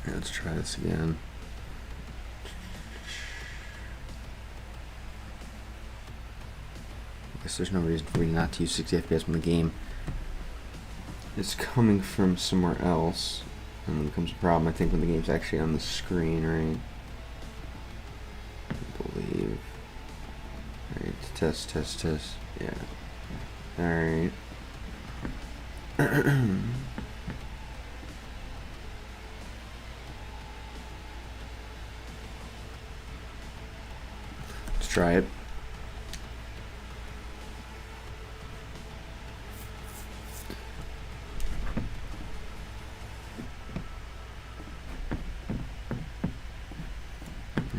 Let's try this again. I guess there's no reason for me not to use 60 FPS when the game is coming from somewhere else. And it becomes a problem, I think, when the game's actually on the screen, right? I believe. Alright, test. Yeah. Alright. Let's try it.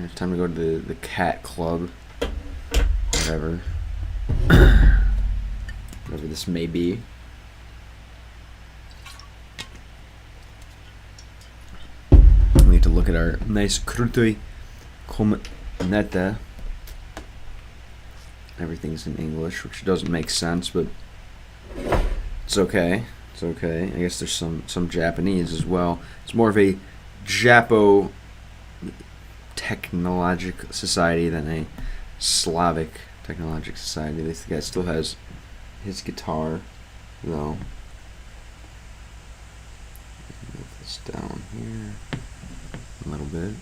It's time to go to the cat club. Whatever. Whatever this may be. We need to look at our nice kruтой komnata. Everything's in English, which doesn't make sense, but it's okay. It's okay. I guess there's some Japanese as well. It's more of a Japo technologic society than a Slavic technologic society. This guy still has his guitar, though. Move this down here a little bit.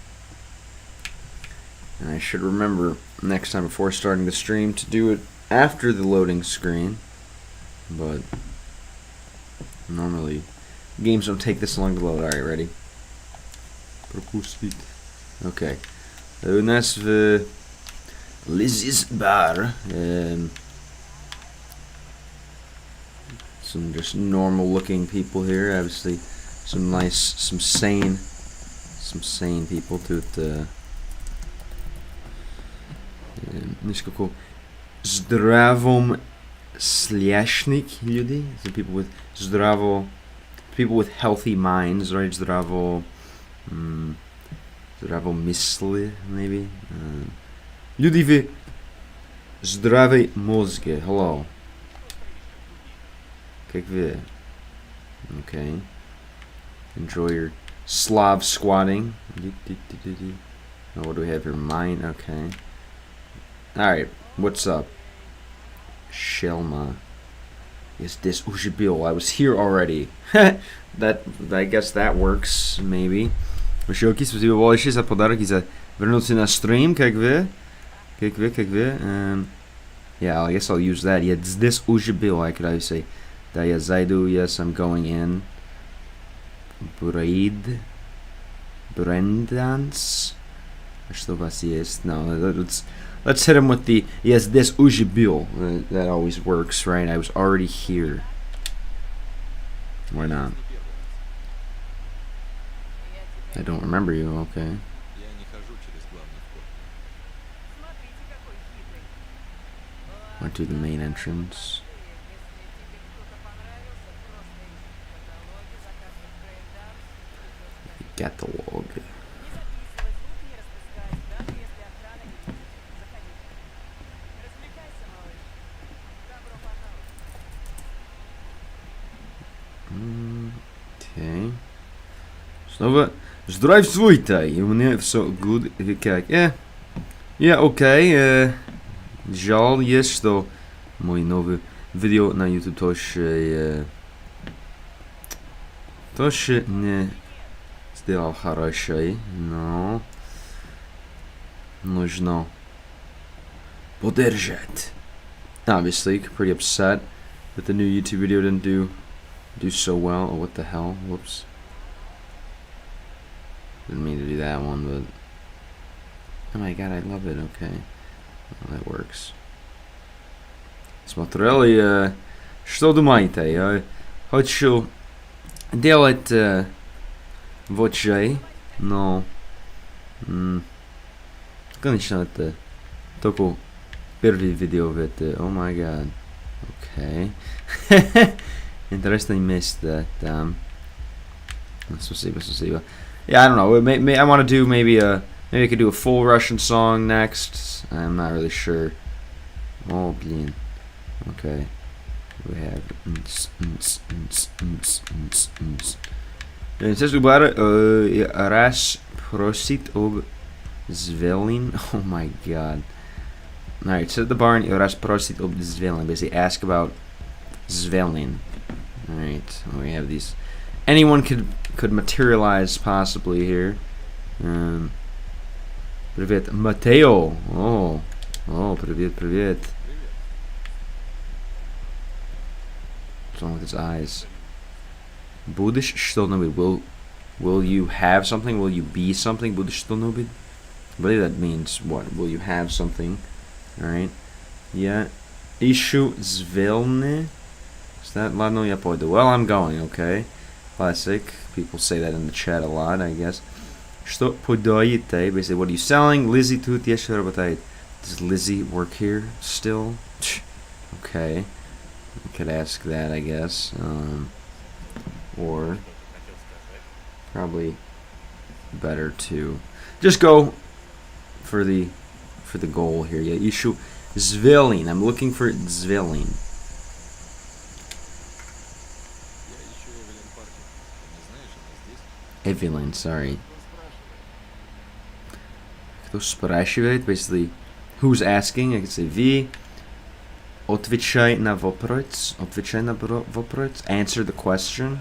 And I should remember next time before starting the stream to do it after the loading screen. But normally games don't take this long to load. Alright, ready? Okay. U nas w Lizzie's Bar. Some just normal looking people here. Obviously some nice, some sane people to the Niskoko zdravom sliashnik ljudi. So people with people with healthy minds, right? Zdravo misli, maybe. Ljudi v zdrave mozge. Hello. Как вы? Okay. Enjoy your Slav squatting. Oh, what do we have here? Mine. Okay. Alright. What's up? Shelma. Is this Ujibil? I was here already. I guess that works, maybe. Вышелки, спасибо большое за подарок и за вернуться на стрим, как вы. Yeah, I guess I'll use that. Yeah, this Ujibil, I could always say. Да я зайду, yes, I'm going in. Brendans. Что у вас есть? No, let's hit him with the, yes, this Ujibil. That always works, right? I was already here. Why not? I don't remember you, okay. Went to the main entrance. Catalog. Okay. Снова здравствуйте. У меня все good. Как? Yeah, okay. Жаль есть, что мой новый видео на YouTube тоже не сделал хороший, но нужно поддержать. Obviously, pretty upset that the new YouTube video didn't do so well. Oh, what the hell? Whoops. Didn't mean to do that one, but oh my god, I love it. Okay, well, that works. Смотрели, что думаете? Я хочу делать вот чай, но конечно это только первый видео в это. Oh my god. Okay. Интересное место там. Спасибо. Yeah, I don't know. I want to do maybe I could do a full Russian song next. I'm not really sure. Oh, блин. Okay. We have Це зубар раз просит об звелин. Oh my god. Alright, sit at the barn, раз просит об звелин. Basically ask about звелин. Alright, we have these. Anyone could materialize possibly here. Привет, Матео. Oh, привет. What's wrong with his eyes? Будешь что-нибудь? Will you have something? Will you be something? Будешь что-нибудь? I believe that means what? Will you have something? Alright. Yeah. Ищу звелны. Is that ладно, я пойду? Well, I'm going, okay. Classic. People say that in the chat a lot, I guess. Что подаете? Basically, what are you selling? Lizzie тут еще работает. Does Lizzie work here still? Okay. I could ask that, I guess. Or probably better to just go for the goal here. Yeah, ищу звелин. I'm looking for звелин. Evelyn, sorry. Кто спрашивает? Basically, who's asking? I could say V. Отвечай на вопрос. Отвечай на вопрос. Answer the question.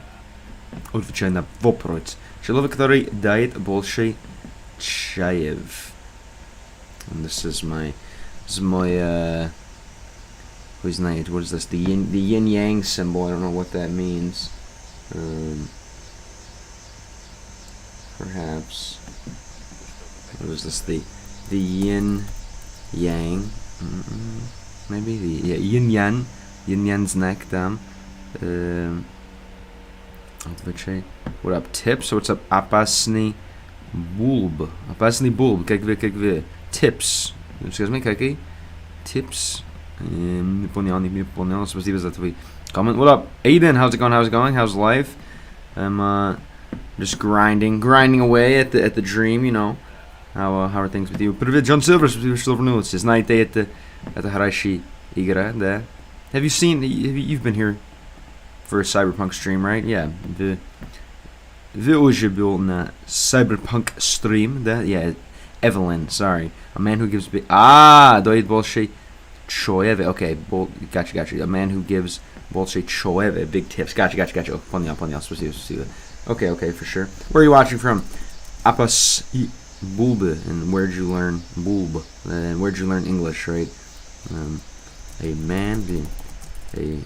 Отвечай на вопрос. Человек, который дает больше чаев. And this is my who знает, what is this? The yin yang symbol. I don't know what that means. Perhaps. What is this? The yin yang. Maybe the yin yang знак там. What up, tips? What's up, опасный bulb? Опасный bulb. Как вы? Tips. Excuse me, какие? Tips. Не понял. Спасибо за твой comment. What up, Aiden? How's it going? How's life? I'm just grinding away at the dream, you know. How are things with you? Привет, John Silver. Спасибо, что вернулся. Знаете, это хорошая игра, да? Have you seen? You've been here for a CYBERPUNK stream, right? Yeah. Вы уже был на CYBERPUNK stream, да? Yeah. Evelyn, sorry. A man who gives дает больше чаеве. Okay, gotcha. A man who gives больше чаеве. Big tips. Gotcha. Понял. Спасибо. Okay, for sure. Where are you watching from? Apas bulbe. And where'd you learn bulb? And where'd you learn English, right? A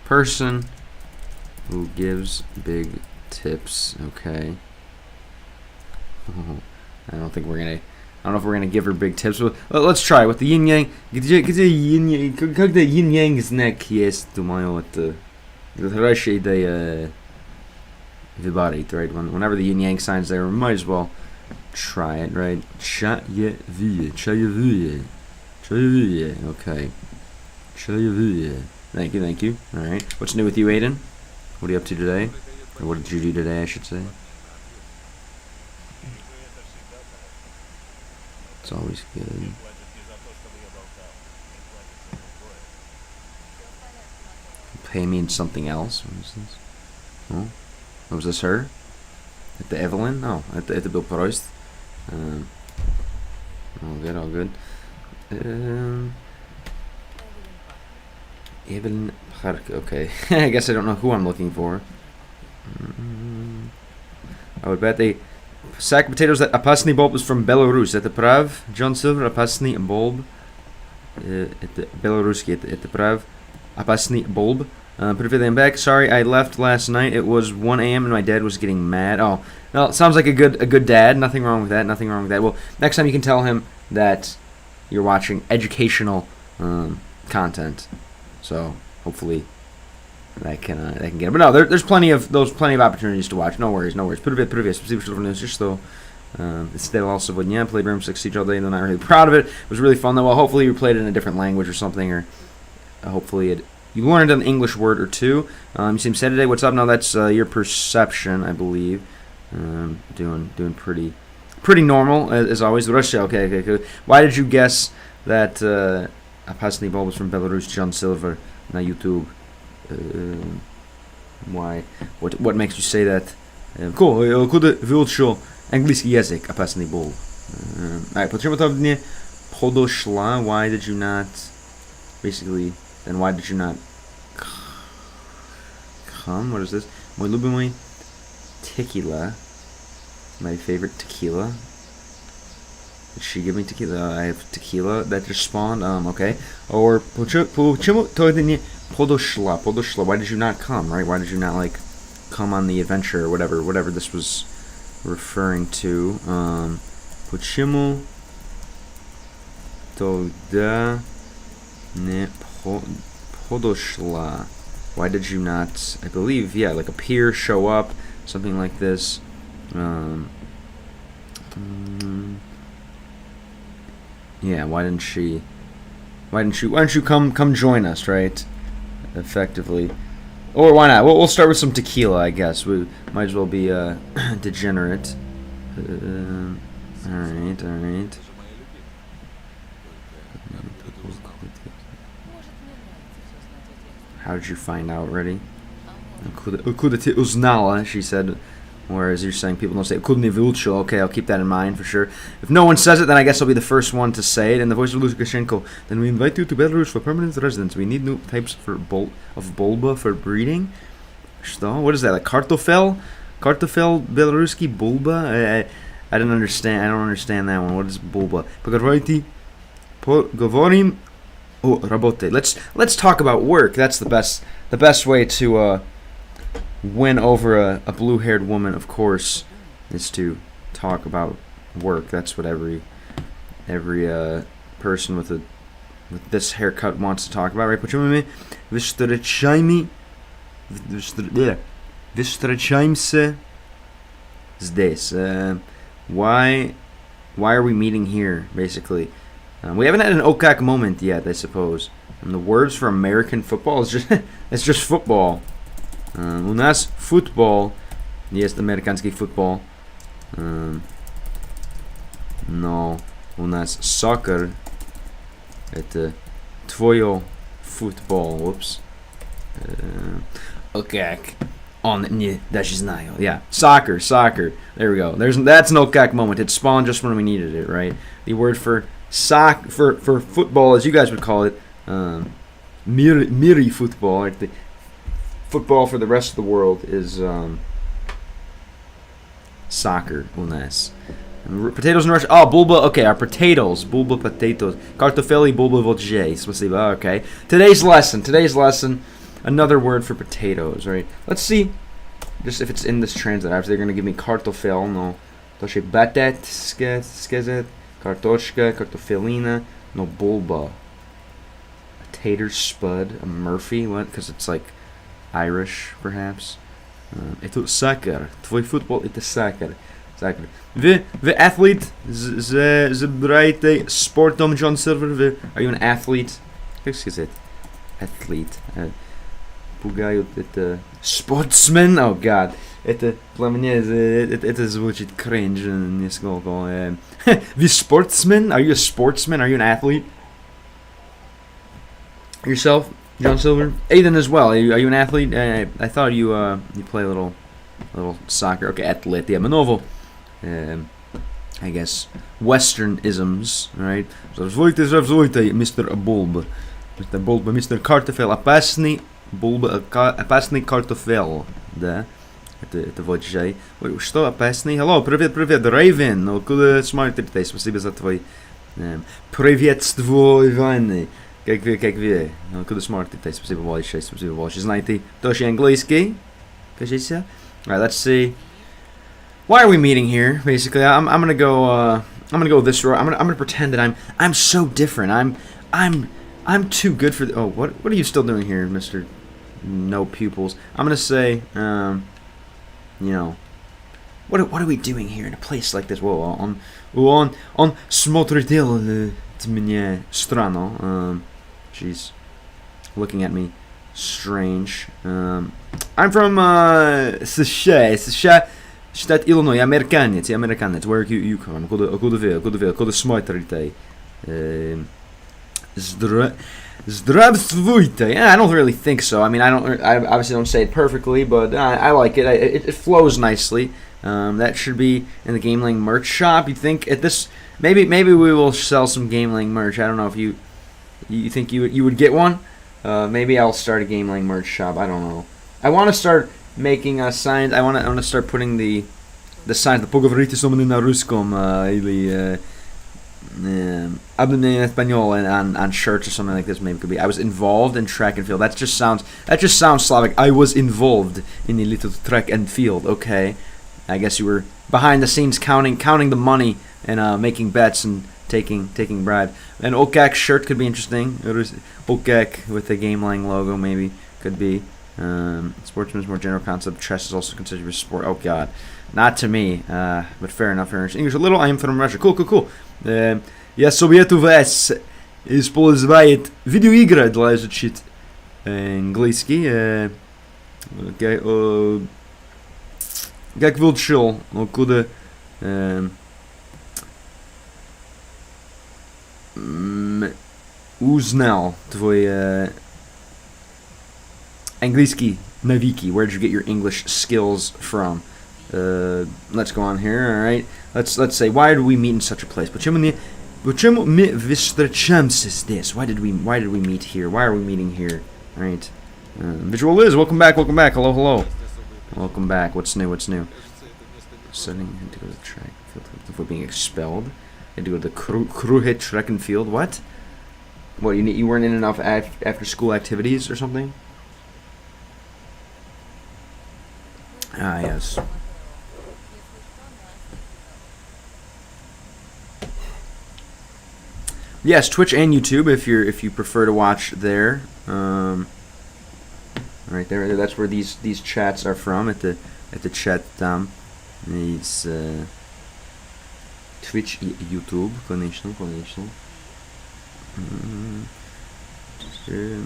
person who gives big tips. Okay. I don't know if we're gonna give her big tips. But let's try with the yin yang. Когда yin yang знак есть, думаю, это хорошая идея выбрать, right? Whenever the yin yang sign's there, we might as well try it, right? Чаевые. Okay. Чаевые. Thank you. All right. What's new with you, Aiden? What are you up to today? Or what did you do today, I should say? It's always good. Pay me in something else. What is this? Oh, was this her? At the Evelyn? No, at the Bill Prost. All good. Evelyn Park. Okay, I guess I don't know who I'm looking for. I would bet they sack of potatoes. That opasny bulb is from Belarus. At the Prav, John Silver, opasny bulb. At the Belaruski, at the Prav, opasny bulb. Привет, I'm back. Sorry, I left last night. It was 1 a.m. and my dad was getting mad. Oh, well, sounds like a good dad. Nothing wrong with that. Well, next time you can tell him that you're watching educational content. So hopefully that can get it. But no, there's plenty of opportunities to watch. No worries. Привет. Спасибо, что вернулся. Что сделал сегодня. Played Room 6 all day. I'm not really proud of it. It was really fun though. Well, hopefully you played it in a different language or something, or hopefully you learned an English word or two. You seem sad today. What's up? No, that's your perception, I believe. Doing pretty normal as always. Russia. Okay. Good. Why did you guess that Opasny Bulb was from Belarus? John Silver na YouTube. Why? What makes you say that? Cool. Куда выучил английский язык? Опасный был. Alright, почему ты не подошла? Why did you not? Basically, then why did you not come? What is this? Мой любимый tequila. My favorite tequila. Did she give me tequila? I have tequila that just spawned. Okay. Or почему ты не подошла? Подошла. Why did you not come? Right? Why did you not like come on the adventure or whatever this was referring to? Почему тогда не подошла? Why did you not? I believe, yeah, like appear, show up, something like this. Yeah, why didn't you come join us, right? Effectively. Or why not? We'll start with some tequila, I guess. We might as well be degenerate. Alright. How did you find out already? Откуда ты узнала, she said. Whereas you're saying people don't say откуда не выучил. Okay, I'll keep that in mind for sure. If no one says it, then I guess I'll be the first one to say it. In the voice of Lukashenko, then we invite you to Belarus for permanent residence. We need new types of bulba for breeding. Что? What is that? Like картофель? Картофель белорусский bulba? I don't understand. I don't understand that one. What is bulba? Поговорим о работе. Let's talk about work. That's the best way to win over a blue-haired woman, of course, is to talk about work. That's what every person with this haircut wants to talk about, right? Почему мы встречаемся здесь? Why are we meeting here, basically? We haven't had an okak moment yet, I suppose. And the words for American football is just it's just football. У нас футбол, есть американский футбол, но у нас soccer, это твое футбол, whoops. Okay, он не даже знаю. Yeah, soccer. There we go. That's an okak moment. It spawned just when we needed it, right? The word for for football, as you guys would call it, miri football. Right? The football for the rest of the world is soccer. У нас. Potatoes in Russia. Oh, bulba. Okay, our potatoes. Bulba potatoes. Картофели bulba vodje. Спасибо. Okay. Today's lesson. Another word for potatoes, right? Let's see. Just if it's in this translate. After they're going to give me картофель. No. То ще батат. Сказать. Картошка. Картофелина. No bulba. A tater spud. A Murphy. What? Because it's like Irish, perhaps. Это soccer. Твой футбол это soccer. The athlete забирайте спортом John Silver. Are you an athlete? Как сказать? Athlete. Пугают это sportsman. Oh God. Это для меня это звучит cringe несколько. The sportsman? Are you a sportsman? Are you an athlete? Yourself, John Silver? Aiden as well. Are you an athlete? I thought you play a little soccer. Okay, athlete. Yeah, Manovo. I guess Western isms, right? Здравствуйте, Mr. Bulb. Mr. Bulb, Mr. Картофель, опасный Bulb, опасный картофель, да? Это вот же. Что опасный? Hello, привет, Raven. Ну, куда смотрите? Спасибо за твой приветствование. Как вы? Ну, куда смотрите? Спасибо большое. Знаете тоже английский? Кажется. Alright, let's see. Why are we meeting here? Basically, I'm gonna go this route. I'm gonna pretend that I'm so different. I'm too good for the. Oh, what are you still doing here, Mr. No Pupils? I'm gonna say, what are we doing here in a place like this? Whoa, on смотрел меня странно. She's looking at me strange. I'm from США. Штат Иллинойс, американец. Where you come? Куда смотрите? Zdravstvuyte. Yeah, I don't really think so. I mean, I obviously don't say it perfectly, but I like it. It flows nicely. That should be in the Gameling merch shop. You think at this, maybe we will sell some Gameling merch. I don't know if you think you would get one. Maybe I'll start a Gameling merch shop. I don't know. I want to start making signs. I want to start putting the signs. The поговорите со мной на русском или обменяй на español on shirts or something like this. Maybe it could be. I was involved in track and field. That just sounds Slavic. I was involved in a little track and field. Okay. I guess you were behind the scenes counting the money and making bets and taking bribe. An Okak shirt could be interesting. Okak with the Gameling logo maybe could be. Sportsman's more general concept. Chess is also considered a sport. Oh God, not to me. But fair enough. English a little. I am from Russia. Cool. Я советую вас использовать видеоигры для изучить английский. Как выучил, куда узнал твой английский навыки? Where did you get your English skills from? Let's go on here. All right. Let's say, why did we meet in such a place? Почему мы встречаемся здесь? Why did we meet here? Why are we meeting here? All right. Visual Liz, welcome back. Hello. Welcome back. What's new? Setting had to go to the track field before being expelled. Had to go to the crew hit track and field. What? What, you weren't in enough after school activities or something? Ah, yes. Yes, Twitch and YouTube if you prefer to watch there. Right there, that's where these chats are from at the chat these Twitch, YouTube, конечно.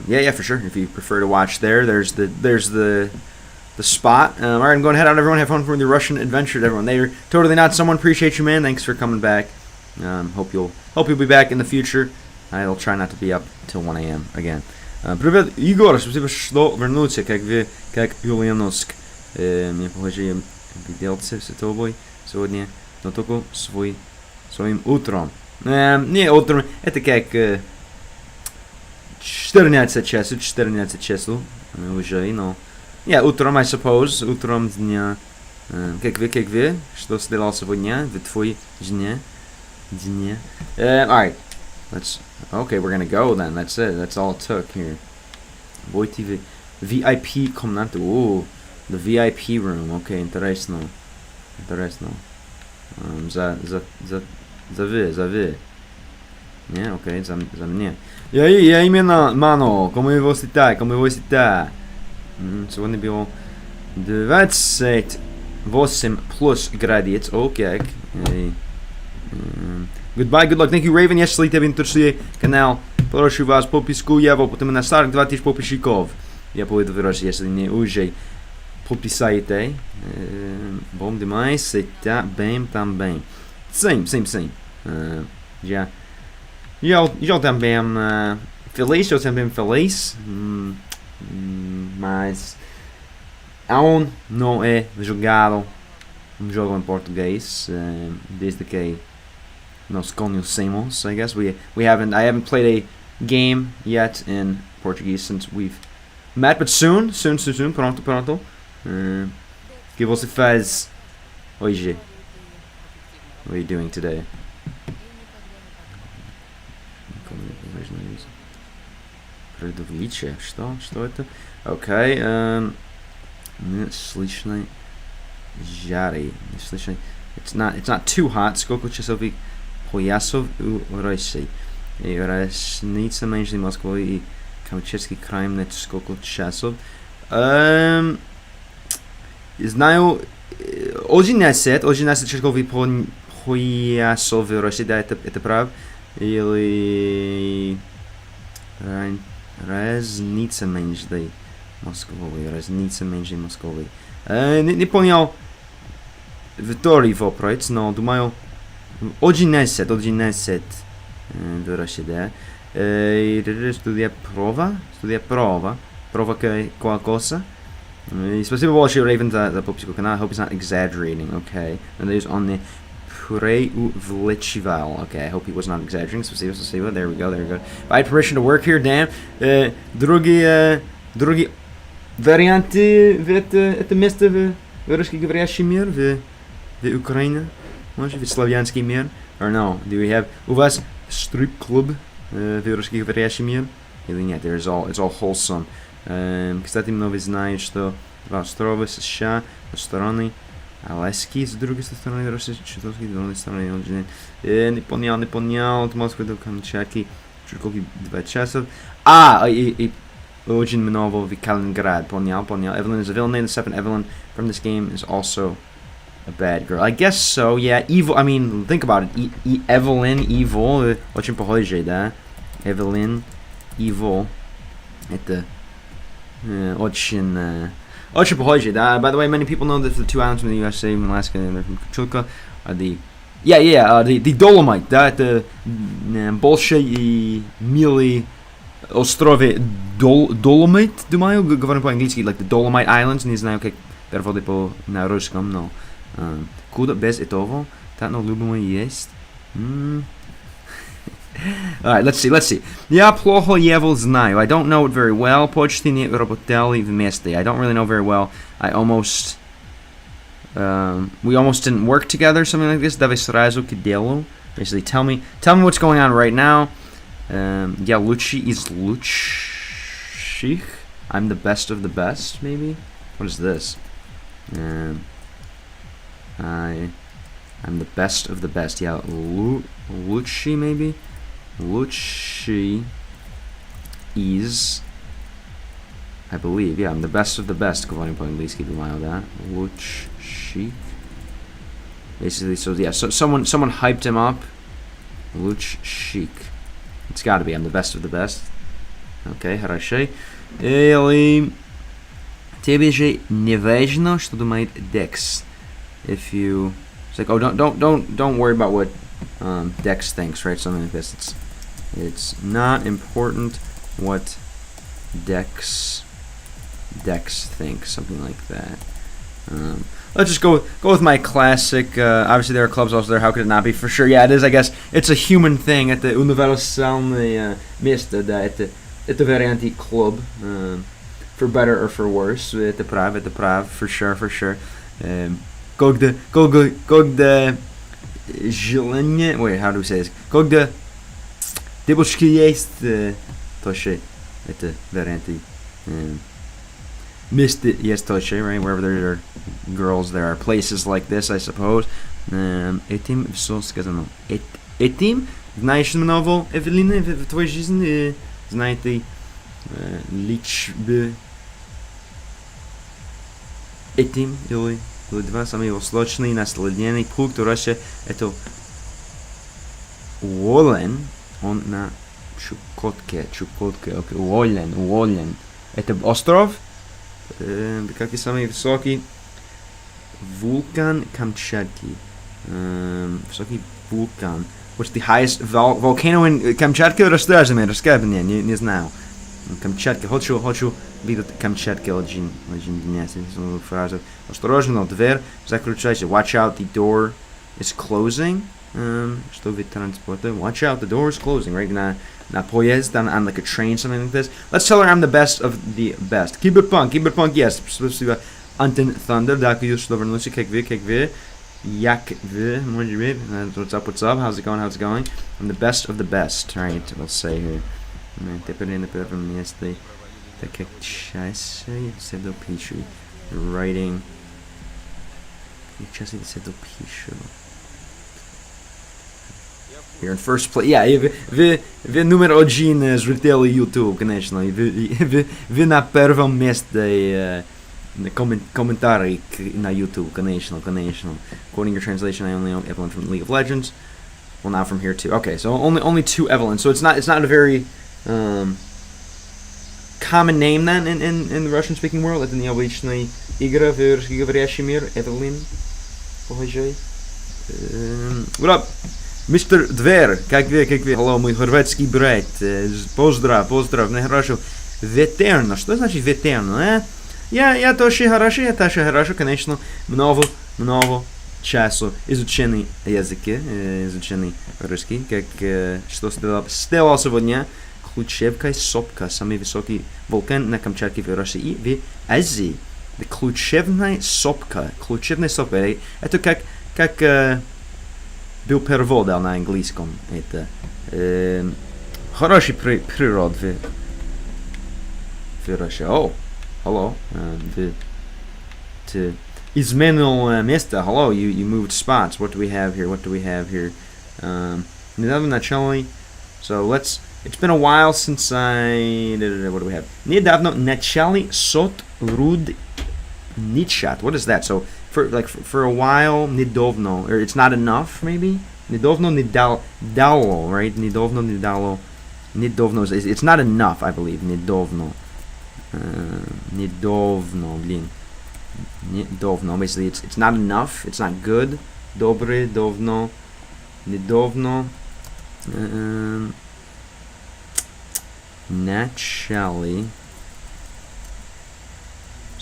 Yeah, for sure. If you prefer to watch there's the spot. All right, I'm going to head out. Everyone have fun for the Russian adventure. Everyone, they're totally not someone. Appreciate you, man. Thanks for coming back. Hope you'll be back in the future. I'll try not to be up till 1 a.m. again. Привет, Егор, спасибо, что вернулся, как Юлиановск. Мне похоже, делаться с тобой сегодня, но только своим утром. Не утром, это как 14 часов уже, но... Yeah, утром, I suppose, утром дня. Как вы, что сделал сегодня в твоей дне? Alright, okay, we're gonna go then. That's it. That's all it took here. Boy TV VIP комната. Ooh, the VIP room. Okay, интересно. За вы. Yeah, okay, за меня. Я именно мано. Como você tá? Сегодня было 28 плюс градусов. Okay. Goodbye, good luck. Thank you, Raven. Если тебе интересует канал, прошу вас подписку его, потому на старых 2000 подписчиков. Я буду вырос, если не уже подписаете. Bom demais, você tá bem também. Sim. Já também feliz, eu também feliz. Mas aún não é jogado jogo em português desde que nos conhecemos. I guess I haven't played a game yet in Portuguese since we've met, but soon, pronto. Que você faz hoje? What are you doing today? Предвлече, что это? Okay, неслышный жари. It's not too hot. Сколько часовых поясов у России? И разница между Москвой и Камчатским краем на сколько часов? Знаю, 11 часовых поясов в России, да, это прав? Или разница между Москвой. Не понял второй вопрос, но думаю 11 в России, да. Provoca qualcosa. Спасибо большое, Raven, за подписку канала. I hope he's not exaggerating, okay. Надеюсь, он не преувеличивал. Okay, I hope he was not exaggerating. Спасибо. There we go. If I had permission to work here, damn. Другие варианты в это место в русскоговорящий мир, в Украине, может, в славянский мир? Or no, do we have... У вас стрип-клуб в русскоговорящий мир? Или нет? It's all wholesome. Кстати, многие знают, что два острова США, с стороны Аляски, с другой стороны России, с другой стороны не понял, от Москвы до Камчатки, чуть 2 часа. И очень много в Калининград, понял. Evelyn is a villain name. The second Evelyn from this game is also a bad girl. I guess so, yeah. Evil, I mean, think about it. Evelyn, evil, очень похоже, да? Evelyn, evil. Это очень похоже, да? By the way, many people know that the 2 islands from the USA, Alaska, and from Chilka are the Dolomite, да? Это большие и милые островы Dolomite, думаю, говорим по-английски, like the Dolomite Islands, не знаю, как переводить на русском, но куда без этого, так любимое есть. Alright, let's see. Я плохо его знаю. I don't know it very well. Почти не работали вместе. I don't really know very well. We almost didn't work together, something like this. Давай сразу к делу. Basically, tell me what's going on right now. Я лучший из лучших. I'm the best of the best, maybe? What is this? I'm the best of the best. Yeah, лучший, maybe? Лучший is, I believe, yeah, I'm the best of the best. Говорим по-английски, думаю, да? Лучший. Basically, so yeah, so someone hyped him up. Лучший. It's gotta be, I'm the best of the best. Okay, хорошо. Или тебе же не важно, что думает Dex. If you, it's like, oh, don't worry about what Dex thinks, right? Something like this. It's not important what Dex thinks, something like that. Let's just go with my classic. Obviously, there are clubs also there. How could it not be? For sure, yeah, it is. I guess it's a human thing. Это универсальное место, да. Это вариант club. For better or for worse. Это прав. For sure. Когда желание. Wait, how do we say this? Когда девушки есть, тоже это варианты. Missed it, yes, Toshe, right? Wherever there are girls, there are places like this, I suppose. Этим все сказано. Этим знаешь много, Эвелина, в твоей жизни, знаете, лишь бы этим или два самые сложные наследные пункт Россия, это Уоллен, он на Чукотке, окей, Уоллен. Это остров? Какие самые высокие? Вулкан Камчатки. Высокий вулкан. What's the highest volcano in Камчатке? Расскажи мне, не знаю. Камчатка. Хочу видеть Камчатке очень интересную фразу. Осторожно, дверь закрывается. Watch out, the door is closing. Что вид транспорта? Watch out, the door is closing. Right? На поезд, on like a train, something like this. Let's tell her I'm the best of the best. CYBERPUNK, yes. Спасибо. Anton Thunder, дякую, что вернулся. Как вы? What's up? How's it going? I'm the best of the best. Right, we'll say here. Теперь на первом месте. Так как чаще седу пишу. Writing. Чаще седу пишу. You're in first place. Yeah, вы номер один зрители YouTube, конечно. Вы на первом месте комментарий на YouTube, конечно. Quoting your translation, I only know Evelyn from League of Legends. Well, now from here too. Okay, so only 2 Evelyn. So it's not a very common name then in the Russian speaking world. Это необычная игра в русскоговорящий мир. Evelyn. What up? Мистер Двер, как вы? Hello, мой хорватский брат. Поздрав, хорошо. Ветерно, что значит ветерно, Я тоже хорошо, конечно, много часу изучения языка, изучения русский, как что сделал сегодня. Ключевская сопка, самый высокий вулкан на Камчатке в России и в Азии. Ключевная сопка, это как был перевод на английском. Это хороший природ в России. О, hello, изменил место. Hello, you moved spots. What do we have here? Недавно начали. So it's been a while since what do we have? Недавно начали сотрудничать. What is that? So for a while, недавно, or it's not enough, maybe? Недавно недало, right? Недавно is it's not enough, I believe. Недавно, basically it's not enough, it's not good. Добрый, давно, недавно, начали.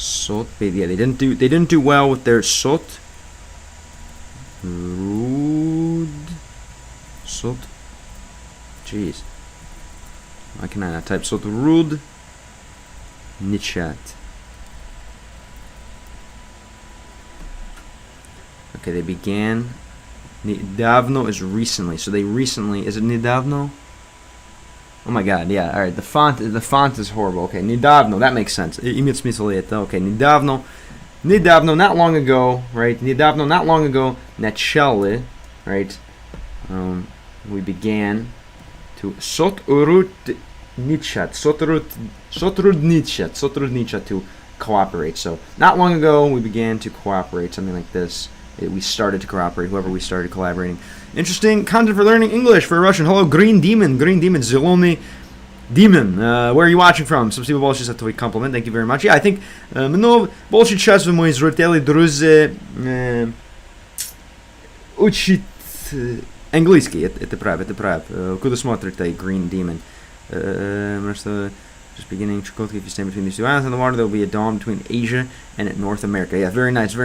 Sot, yeah, they didn't do well with their sot. Sot. Jeez. Why can I not type sot? Rud. Nichat. Okay, they began. Недавно is recently. So they recently, is it недавно? Oh my god, yeah, alright, the font is horrible. Okay, недавно, that makes sense. Имеет смысл это. Okay, недавно, not long ago, right? Недавно, not long ago, начали, right? We began to сотрудничать, to cooperate. So, not long ago, we began to cooperate, something like this. We started to cooperate, whoever we started collaborating. Interesting content for learning English for Russian. Hello, Green Demon, Ziloni Demon. Where are you watching from? Спасибо большое за твой комплимент. Thank you very much. Yeah, I think много больше часов мои зрители, друзья, учат английский. Это прав. Куда смотрите, Green Demon? Just beginning Chakotki, if you stand between these two islands in the water, there will be a dawn between Asia and North America. Yeah, very nice.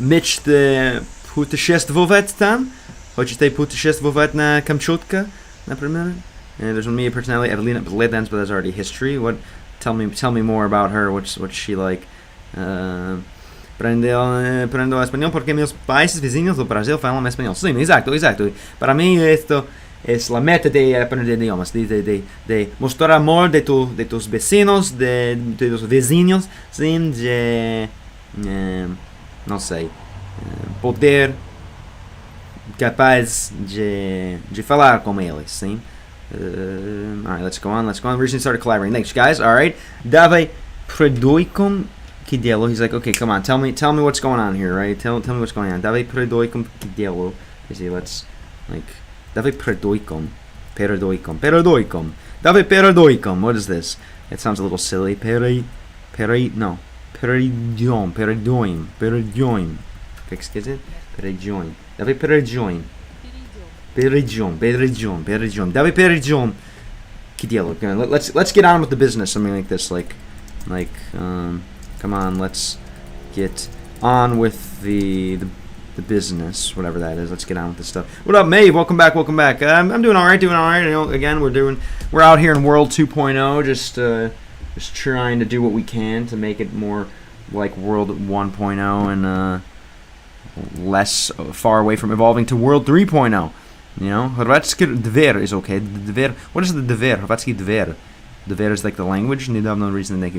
Мечты путешествовать там. Хочете путешествовать на Камчатка, например? There's one media personality, Evelina Ledens, but that's already history. Tell me more about her. What's she like? Aprendo español porque mis países vecinos do Brasil falam español. Sim, exato. Para mim esto es la meta de aprender idiomas, de mostrar amor de tus vecinos, de tus vecinos, sim, de não sei, poder capaz de falar com eles, sim. Alright, let's go on. We recently started collaborating. Thanks, guys. Alright, Davai Predoikum Kidelo. He's like, okay, come on, tell me what's going on here, right? Tell me what's going on. Davai Predoikum Kidelo. Let's Davai Predoikum. Davai Peredoikum. What is this? It sounds a little silly. Peredoim. Как сказать? Перейдем. Давай перейдем. Давай перейдем к делу. Let's get on with the business. Something like this. Come on, let's get on with the business, whatever that is. Let's get on with this stuff. What up, Maeve? Welcome back. I'm doing all right. You know, again, we're out here in World 2.0, just trying to do what we can to make it more like World 1.0 and less far away from evolving to World 3.0. You know, Hrvatski dver is okay. What is the dver? Hrvatski dver. Dver is like the language. Nedavno reason. Thank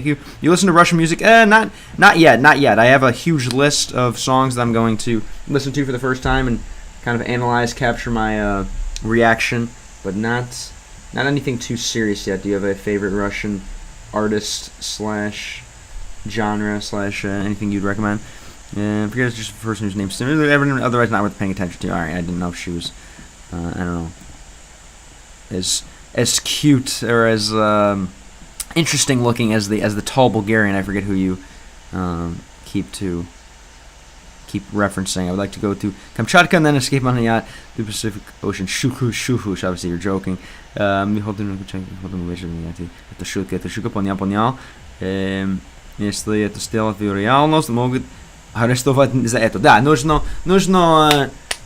you. You listen to Russian music? Not yet. I have a huge list of songs that I'm going to listen to for the first time and kind of analyze, capture my reaction, but not anything too serious yet. Do you have a favorite Russian artist / genre / anything you'd recommend? Forget it's just a person whose name's otherwise not worth paying attention to. Alright, I didn't know if she was I don't know, as cute or as interesting looking as the tall Bulgarian. I forget who you keep to keep referencing. I would like to go to Kamchatka and then escape on a yacht to the Pacific Ocean. Shuhush, obviously you're joking. Это шутка, понял. Если это сделать в реальность, могут арестовать за это. Да, нужно,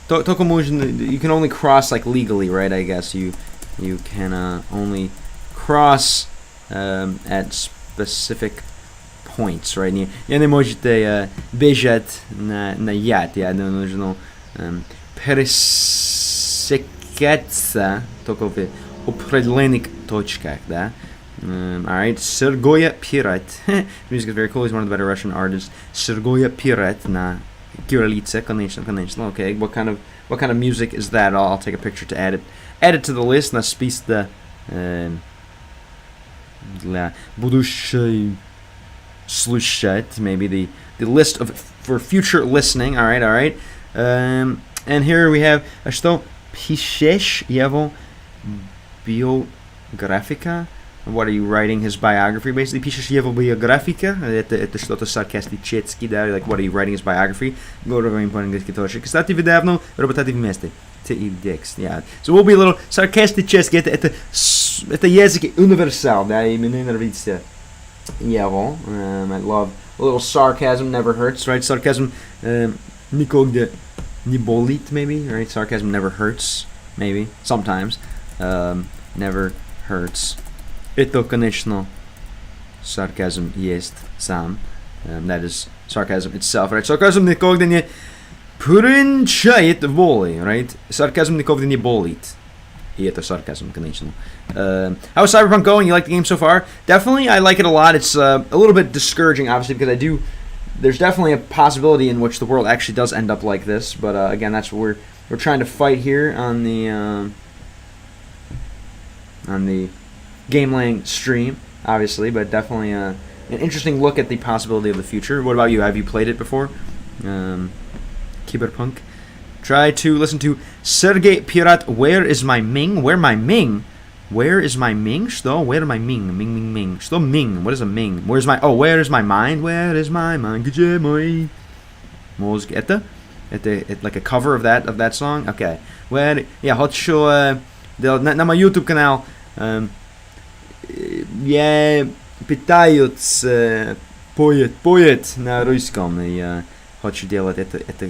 только можно, you can only cross like legally, right? I guess you can only cross at specific points, right? Не можете бежать на яд, нужно пересекаться только в определенных точках, да? Alright, Sergoya Pirat. Music is very cool. He's one of the better Russian artists. Sergoya Pirat на кириллице, конечно. Okay, what kind of music is that? I'll take a picture to add it to the list. На список для будущей слушать, maybe the list for future listening. Alright. And here we have что пишешь его биографика. What are you writing his biography? Basically, пишешь его биографика. Это что-то саркастически, да? Like, what are you writing his biography? Говорим по-английски тоже. Кстати, вы давно работаете вместе. Ты и Декс, yeah. So we'll be a little sarcastic. Это язык универсал, да? И мне нравится его. I love a little sarcasm. Never hurts, right? Sarcasm никогда не болит, maybe, right? Sarcasm never hurts, maybe, sometimes. Never hurts. Это, конечно, sarcasm есть сам. That is sarcasm itself, right? Sarcasm никогда не принчает воли, right? Sarcasm никогда не болит. И это sarcasm, конечно. How's Cyberpunk going? You like the game so far? Definitely, I like it a lot. It's a little bit discouraging, obviously, because there's definitely a possibility in which the world actually does end up like this. But again, that's what we're trying to fight here on the Gamelang stream, obviously, but definitely an interesting look at the possibility of the future. What about you? Have you played it before? CYBERPUNK. Try to listen to Sergey Pirat. Where is my Ming? Where my Ming? Where is my Ming? Что? Where my Ming? Ming. Что Ming? What is a Ming? Where is my mind? Where is my mind? Где мой мозг? Это like a cover of that song? Okay. Where? Yeah, хочу на мой YouTube канал. Я пытаюсь поет на русском, и я хочу делать это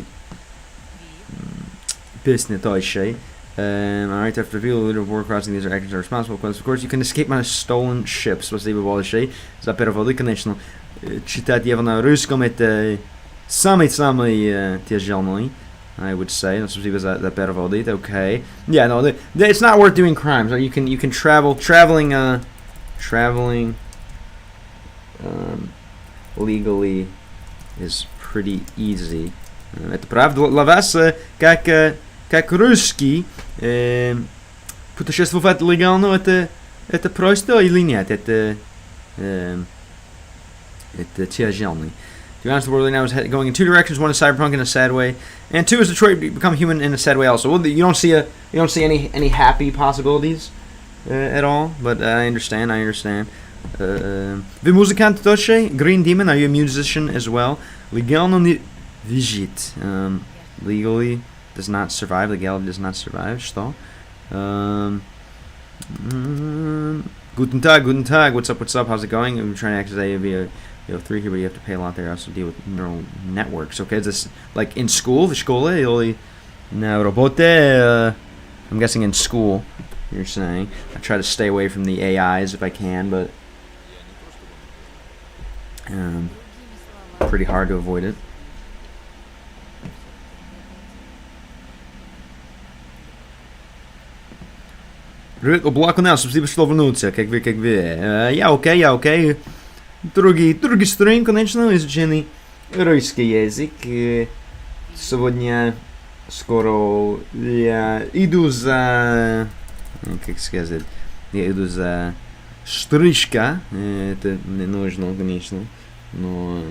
песня тоже. Alright, after reveal a little before crossing, these are actions are responsible. Of course, you can escape on a stolen ship. Спасибо большое за переводы, конечно. Читать его на русском это самый тяжелый, I would say. Спасибо за переводы. Okay. Yeah, no, it's not worth doing crimes. You can traveling legally is pretty easy. Это правда для вас, как русский, путешествовать легально это просто или нет? Это тяжело. To be honest, the world right now is going in two directions. One is Cyberpunk in a sad way, and two is Detroit become human in a sad way also. Well, you don't see any happy possibilities at all, but I understand. Вы музыкант тоже? Green Demon, are you a musician as well? Легально не выжить. Legally does not survive. Legality does not survive. Что? Guten Tag. What's up? How's it going? I'm trying to actually be a 3 here, but you have to pay a lot there. I also deal with neural networks. Okay, is this like in school? В школе или на работе? I'm guessing in school, you're saying. I try to stay away from the AIs if I can, but pretty hard to avoid it. Привет, облаконал, спасибо, что вернулся. Как вы? Я окей. Другой стрим, конечно, изучение русский язык. Сегодня скоро я иду за... Как сказать? Я иду за стрижка. Это не нужно, конечно. Но...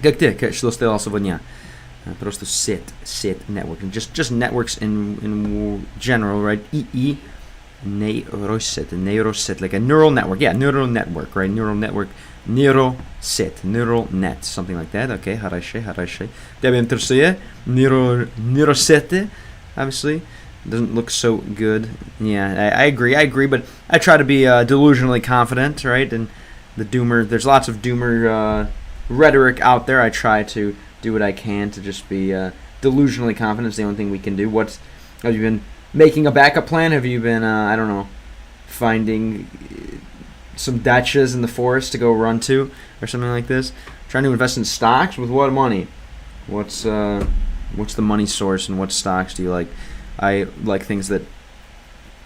Как ты? Что сделал сегодня? Просто set networking. Just networks in general, right? Neurosset, like a neural network. Yeah, neural network, right? Neural network neural net, something like that. Okay, хорошо. Тебя интересует нейросети, obviously. Doesn't look so good. Yeah, I agree, but I try to be delusionally confident, right? And there's lots of doomer rhetoric out there. I try to do what I can to just be delusionally confident. It's the only thing we can do. Have you been making a backup plan? Have you been, I don't know, finding some dachas in the forest to go run to or something like this? Trying to invest in stocks with what money? What's the money source and what stocks do you like? I like things that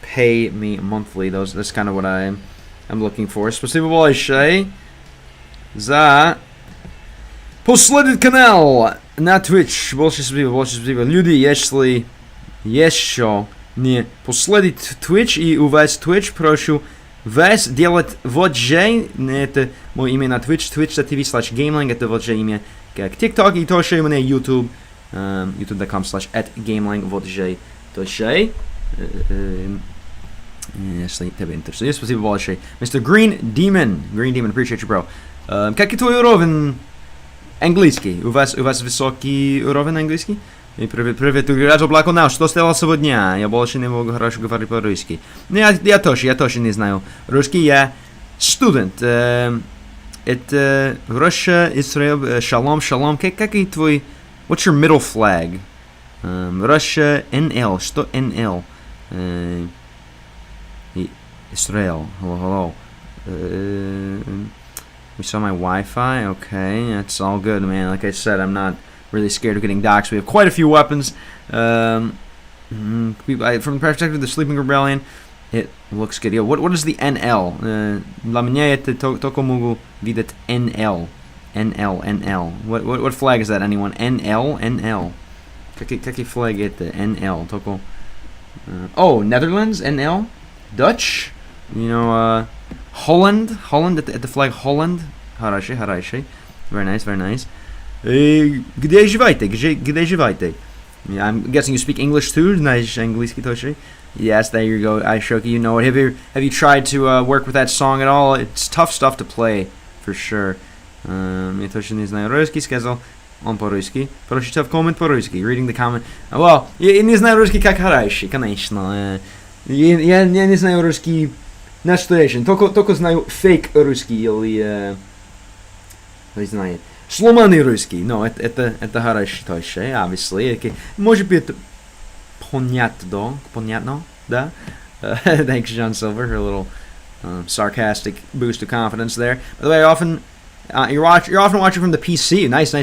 pay me monthly. That's kind of what I'm looking for. Спасибо большое за последний канал на Twitch. Больше спасибо. Люди, если еще не последний Twitch и у вас Twitch, прошу вас делать вот же. Это мое имя на Twitch. Twitch.tv/gameling. Это вот же имя как TikTok. И тоже у меня YouTube. youtube.com/@gameling. Вот же. Если тебя интересует. Спасибо большое. Mr. Green Demon, appreciate you, bro. Какой твой уровень английский? У вас высокий уровень английский? Привет, Игорь Облаконау. Что сделал сегодня? Я больше не могу хорошо говорить по-русски. Я тоже не знаю русский. Я студент. Это Russia, Israel, шалом. Какой твой... What's your middle flag? Russia, NL. Что NL? Israel. Hello. We saw my Wi-Fi. Okay, that's all good, man. Like I said, I'm not really scared of getting doxxed. We have quite a few weapons. From the perspective of the Sleeping Rebellion, it looks good. Yo, what is the NL? Для меня это только могу видеть NL. NL. What flag is that, anyone? NL. Какой flag это? NL. Только... Netherlands? NL? Dutch? You know, Holland at the flag Holland. Хорошо. Very nice. Где живете? I'm guessing you speak English too. Nice английский тоже. Yes, there you go. Aishoki, you know it. Have you tried to work with that song at all? It's tough stuff to play, for sure. Я точно не знаю русский, сказал он по-русски. Прочитав коммент по-русски. Reading the comment. Well, я не знаю русский как хороший, конечно. Я не знаю русский настоящий. Только знаю фейк русский или... не знаю. Сломанный русский. Но это хороший точно, obviously. Может быть, понятно, да? Thanks, John Silver, for a little sarcastic boost of confidence there. By the way, you're often watching from the PC. Nice.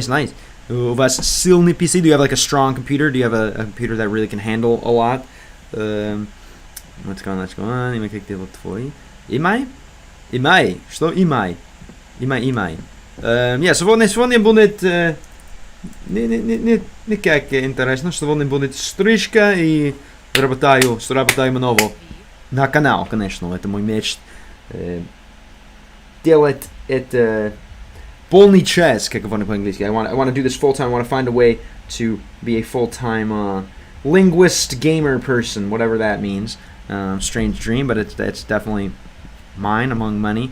У вас сильный PC? Do you have like a strong computer? Do you have a computer that really can handle a lot? What's going on? Имай как дела твои? Имай? Что имай? Имай. Сегодня будет не как интересно. Сегодня будет стрижка и работаю много на канал, конечно. Это мой мечта. Делать это полный час, как говорят по-английски. I want to do this full time. I want to find a way to be a full-time linguist, gamer person, whatever that means. Strange dream, but it's definitely mine among many.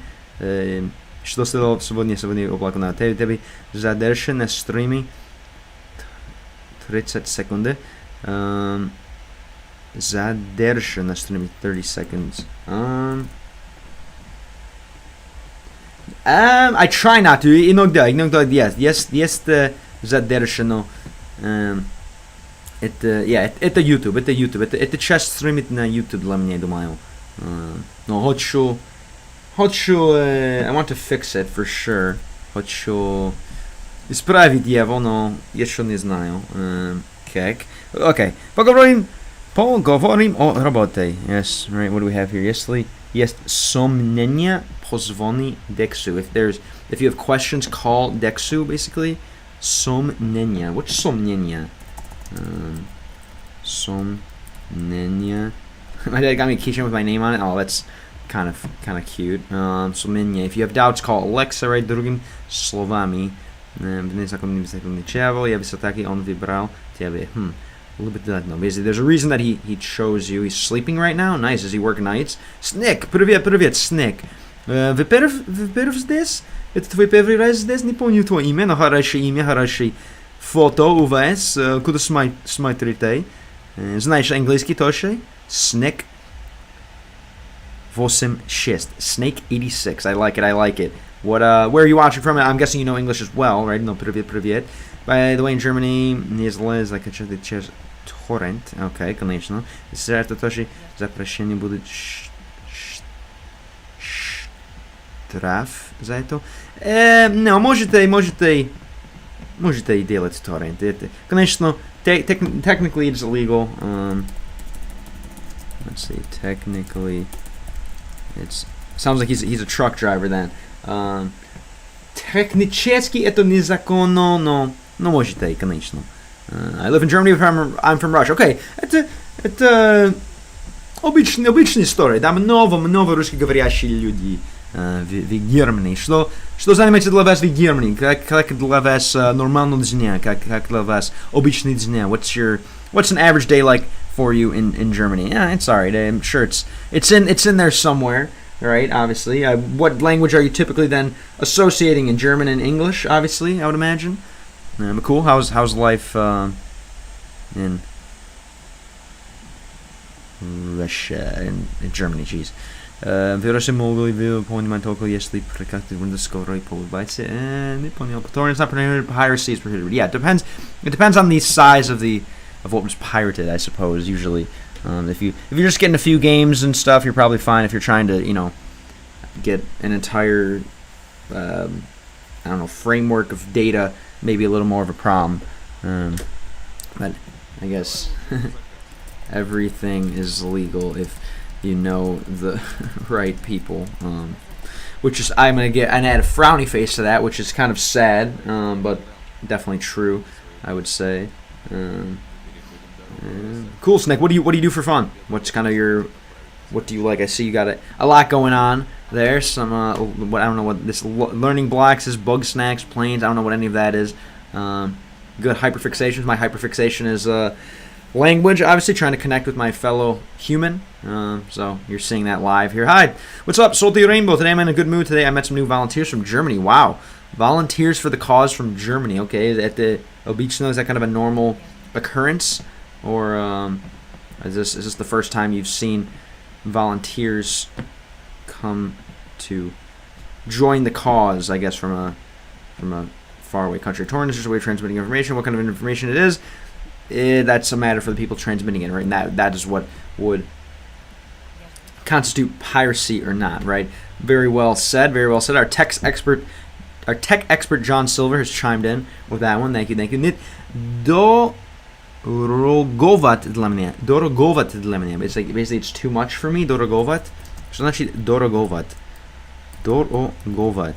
Что сделал сегодня облако на тебе задержи на стриме 30 секунд. Задержи на стриме 30 seconds. I try not to. Иногда, есть задержано. Это YouTube. Это часть стримит на YouTube для меня, думаю. Но хочу... I want to fix it for sure. Хочу исправить его, но еще не знаю. Как. Okay. Поговорим о работе. Yes, right. What do we have here? Если есть сомнения, позвони Dexu. If you have questions, call Dexu. Basically, сомнения. What's сомнения? Сомнения. My dad got me a keychain with my name on it. Oh, that's kind of cute. Сомнения. If you have doubts, call Alexa. Right, другими словами. Я все-таки он выбрал тебе. A little bit that no. Basically, there's a reason that he chose you. He's sleeping right now. Nice. Does he work nights? Snick. Привет, Snick. Вы перв здесь? Это твой первый раз здесь? Не помню твое имя, но хорошее имя, хорошее фото у вас. Куда смотрите? Знаешь английский тоже? Snake 86. Snake 86. I like it. What? Where are you watching from? I'm guessing you know English as well, right? No, привет. By the way, in Germany, если закачать через торрент, окей, конечно. Если это тоже запрещение будет штраф за это. No, можете делать торрент. Это, конечно, technically it's illegal. Let's see, technically, it sounds like he's a truck driver then. Технически это незаконно, но можете, конечно. I live in Germany, I'm from Russia. Okay, это обычная история. Да, много русскоговорящих людей в Германии. Что занимается для вас в Германии? Как для вас нормальный день? Как для вас обычный день? What's an average day like for you in Germany? Yeah, it's alright. I'm sure it's in there somewhere, right? Obviously. What language are you typically then associating in German and English? Obviously, I would imagine. Cool. How's life in Russia in Germany? Jeez. Вирусы могли бы понимать только если прекратить скоро появляется. Не понял. It's not prohibited. Piracy is prohibited. Yeah, it depends on the size of what was pirated, I suppose. Usually, if you're just getting a few games and stuff, you're probably fine. If you're trying to, get an entire, framework of data, maybe a little more of a problem. But I guess everything is legal if you know the right people. Which is, I'm gonna add a frowny face to that, which is kind of sad, but definitely true, I would say. Cool, Snake. What do you do for fun? What's kind of what do you like? I see you got a lot going on there. Some I don't know what this learning blocks is. Bug snacks, planes. I don't know what any of that is. Good hyperfixations. My hyperfixation is language. Obviously, trying to connect with my fellow human. So you're seeing that live here. Hi, what's up? Salty Rainbow. Today I'm in a good mood. Today I met some new volunteers from Germany. Wow, volunteers for the cause from Germany. Okay, at the Obicno, is that kind of a normal occurrence? Or is this the first time you've seen volunteers come to join the cause? I guess from a faraway country. Torrent is just a way of transmitting information. What kind of information it is, that's a matter for the people transmitting it, right? And that is what would constitute piracy or not, right? Very well said. Very well said. Our tech expert John Silver has chimed in with that one. Thank you. Dorogovать для меня. Basically, it's too much for me. Dorogovать. Что значит dorogovать? Dorogovать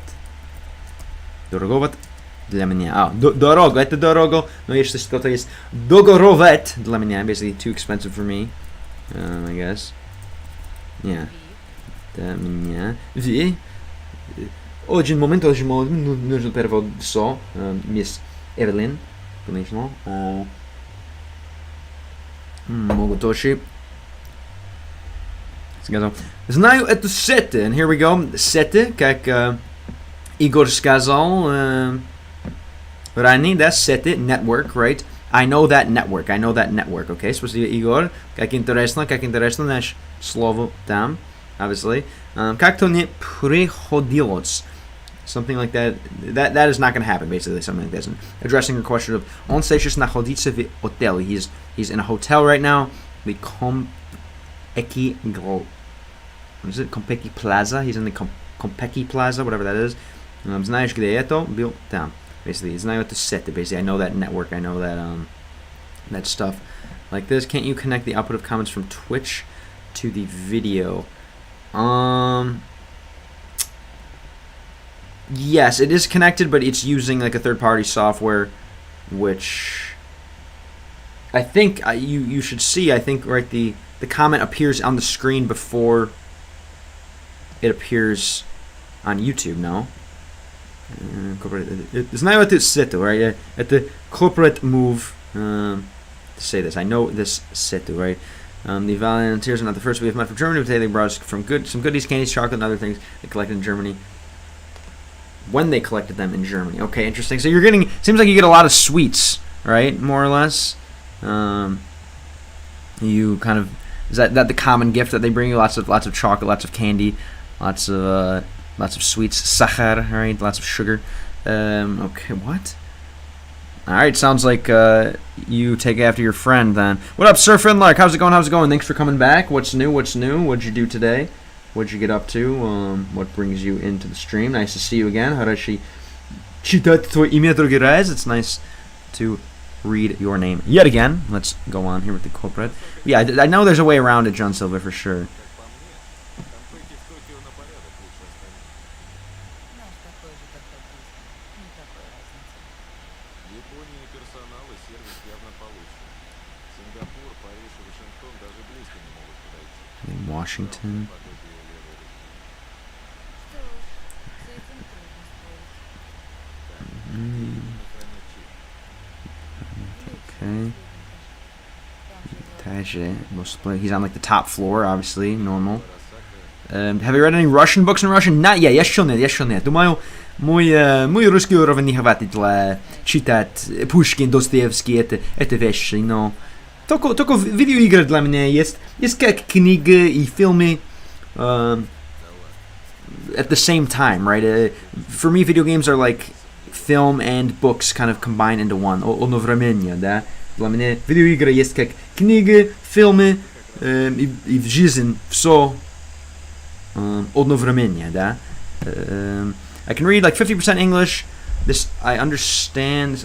для меня. Дорого. Это дорого. Но если что-то есть дороговать для меня, basically too expensive for me. I guess. Yeah. Для меня. Один момент, нужно перевод со мисс Эвелин, конечно. Могу тоже сказать. Знаю эту сеть. And here we go. Сеть, как Igor сказал ранее, да, сеть, network, right? I know that network. Okay, спасибо, Игор. Как интересно наше слово там, obviously. Как-то не приходилось. Something like that. That is not going to happen, basically, something like this. And addressing your question of, он сейчас находится в отеле. He's in a hotel right now. The Kompeki Plaza. He's in the Kompeki Plaza, whatever that is. Знаешь, где это? Был там. Basically, знаю это сеть. Basically, I know that network. I know that stuff like this. Can't you connect the output of comments from Twitch to the video? Yes, it is connected, but it's using like a third-party software, which I think you should see. I think right the comment appears on the screen before it appears on YouTube. No. Знаю это сету, right? Это corporate move to say this. I know this setu, right? The volunteers are not the first we have met from Germany, but today they brought us some goodies, candies, chocolate, and other things they collected in Germany. When they collected them in Germany. Okay, interesting. So you're getting, seems like you get a lot of sweets, right? More or less. You kind of, is that the common gift that they bring you? Lots of chocolate, lots of candy, lots of sweets, sachar, right? Lots of sugar. Okay, what? All right, sounds like you take after your friend then. What up, Sir Finlark? How's it going? How's it going? Thanks for coming back. What's new? What's new? What'd you do today? What'd you get up to? What brings you into the stream? Nice to see you again. Хорошо читать твое имя другой раз. It's nice to read your name yet again. Let's go on here with the culprit. Yeah, I know there's a way around it, John Silva, for sure. In Washington. Okay. He's on like the top floor, obviously, normal. Have you read any Russian books in Russian? Not yet. Еще нет. Думаю, мой русский уровень не хватит для читать Пушкин, Достоевский, это вещи, но только видеоигры для меня есть как книга и фильмы at the same time, right? For me, video games are like film and books kind of combined into one. Одновременно, да? Для меня видеоигры есть как книга, фильмы и жизнь, все одновременно, да? I can read like 50% English. This I understand.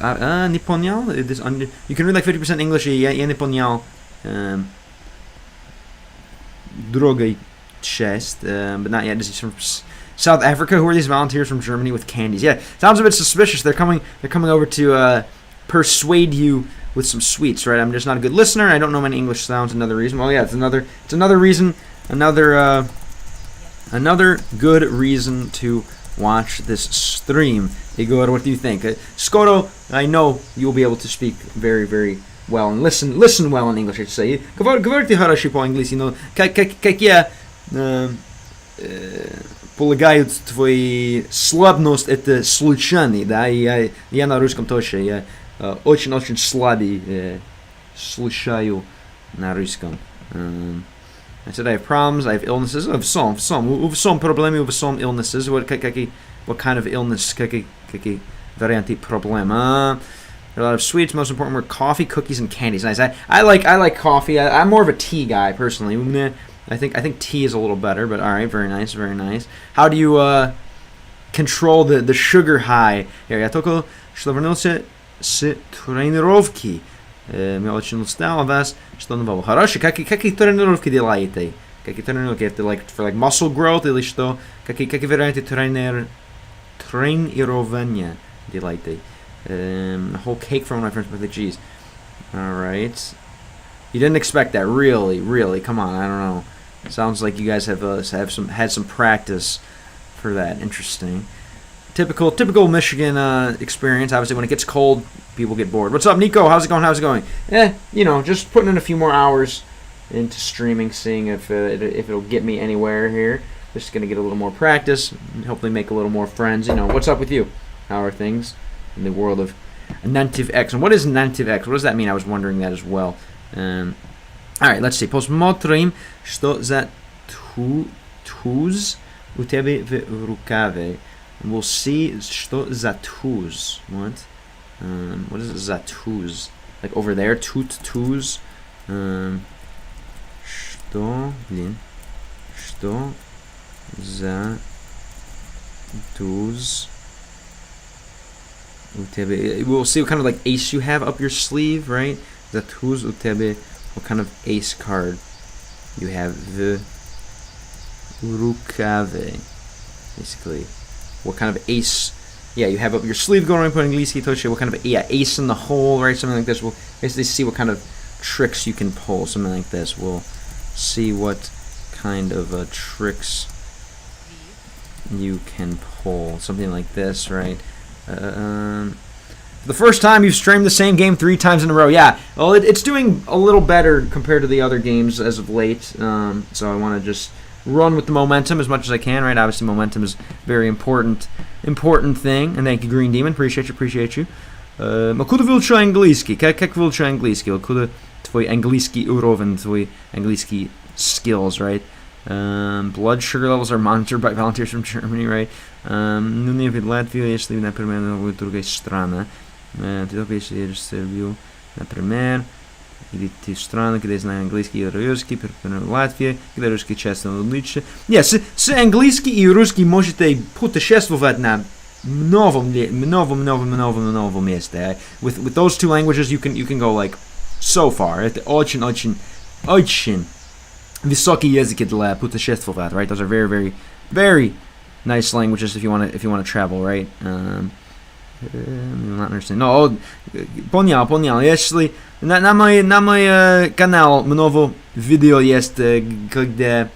Не понял. You can read like 50% English. Я не понял. Другой часть, but not yet. This is from South Africa. Who are these volunteers from Germany with candies? Yeah, sounds a bit suspicious. They're coming over to persuade you with some sweets, right? I'm just not a good listener. I don't know many English sounds. Another reason. Well, yeah, it's another reason. Another good reason to watch this stream. Igor, what do you think? Skoro, I know you'll be able to speak very, very well and listen well in English, I should say. Говорите хорошо по-английски, но как я полагаю, твои слабость это случайный, да? Я на русском тоже. Я очень слабый слушаю на русском. I said I have problems, I have illnesses. Of some проблемы, of some illnesses. What kind of illness? Какие варианты проблем? There are a lot of sweets. Most important were coffee, cookies, and candies. Nice. I like coffee. I'm more of a tea guy personally. I think tea is a little better, but all right, very nice, very nice. How do you control the sugar high? Я только что вернулся с тренировки. Я очень устал вас, что нового. Хорошо, какие тренировки делаете? Какие тренировки? Это for like muscle growth или что? Какие варианты тренирования делаете? A whole cake from my friends with the cheese. All right. You didn't expect that, really? Come on, I don't know. Sounds like you guys have had some practice for that. Interesting. Typical Michigan experience. Obviously, when it gets cold, people get bored. What's up, Nico? How's it going? Just putting in a few more hours into streaming, seeing if it'll get me anywhere here. Just gonna get a little more practice, and hopefully make a little more friends. What's up with you? How are things in the world of Native X? And what is Native X? What does that mean? I was wondering that as well. All right, let's see. Посмотрим, что за туз у тебя в рукаве. We'll see что за туз. What? What is за туз? Like over there, туз. Что за туз у тебя? We'll see what kind of like ace you have up your sleeve, right? За туз у тебя. What kind of ace card you have в рукаве, basically. What kind of ace, you have up your sleeve going on Anglийский точно. What kind of, ace in the hole, right? Something like this. We'll basically see what kind of tricks you can pull, something like this. We'll see what kind of tricks you can pull, something like this, right? For the first time, you've streamed the same game 3 times in a row. Yeah, well, it's doing a little better compared to the other games as of late. So I want to just run with the momentum as much as I can, right? Obviously, momentum is a very important thing. And thank you, Green Demon. Appreciate you. Откуда выучил английский? Как выучил английский? Откуда твой английский уровень, твой английский skills, right? Blood sugar levels are monitored by volunteers from Germany, right? Ну, не в Латвию, если, например, в другой стране. Ты только если едешь в Сербию, например, или ты в страну, где знаешь английский и русский, например, Латвия, где русский часто лучше. Нет, с английский и русский можете путешествовать на новом месте. With those two languages, you can go like so far. Это очень высокие языки для путешествовать, right? Those are very, very, very nice languages if you want to travel, right? Not understand. No, понял. Если на мой канал много видео есть, когда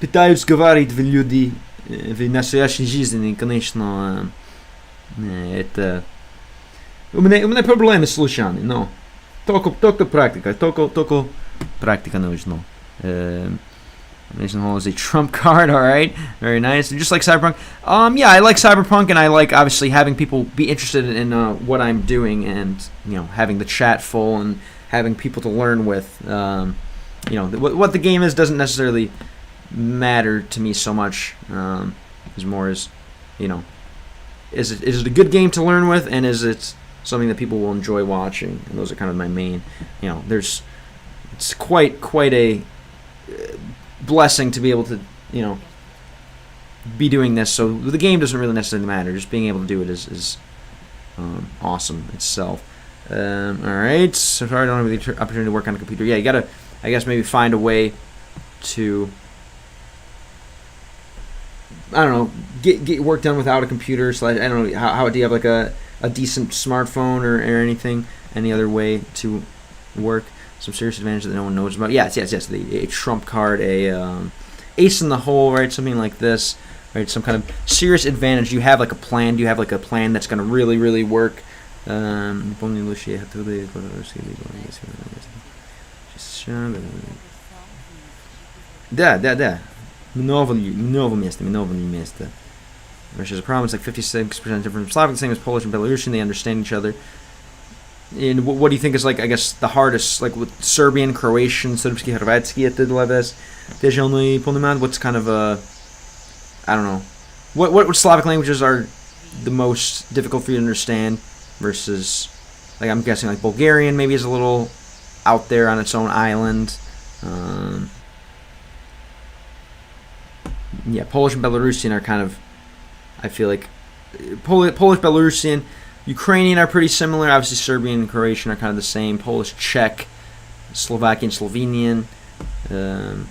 пытаются говорить в люди в настоящей жизни, конечно, это у меня проблемы с ушами, но только практика нужна. Mason Hall is a trump card, alright. Very nice. Just like Cyberpunk. Yeah, I like Cyberpunk, and I like, obviously, having people be interested in what I'm doing, and, you know, having the chat full, and having people to learn with. You know, what the game is doesn't necessarily matter to me so much. As more as, you know, is it a good game to learn with, and is it something that people will enjoy watching? And those are kind of my main, you know, it's quite a blessing to be able to, you know, be doing this. So the game doesn't really necessarily matter. Just being able to do it is awesome itself. All right. So far, I don't have the opportunity to work on a computer. Yeah, you gotta, I guess, maybe find a way to, I don't know, get work done without a computer. So I don't know, how do you have like a decent smartphone or anything? Any other way to work? Some serious advantage that no one knows about. Yes. A trump card, a ace in the hole, right? Something like this, right? Some kind of serious advantage. You have like a plan. You have like a plan that's going to really, really work. Да. Много места. Russia's a problem. It's like 56% different from Slavic, the same as Polish and Belarusian. They understand each other. And what do you think is, like, I guess, the hardest, like, with Serbian, Croatian, Srpski, Hrvatski, это для вас тяжелый понимать? What's kind of I don't know. What Slavic languages are the most difficult for you to understand versus, like, I'm guessing, like, Bulgarian maybe is a little out there on its own island. Yeah, Polish and Belarusian are kind of, I feel like, Polish, Belarusian, Ukrainian are pretty similar. Obviously, Serbian and Croatian are kind of the same. Polish, Czech, Slovakian, Slovenian. What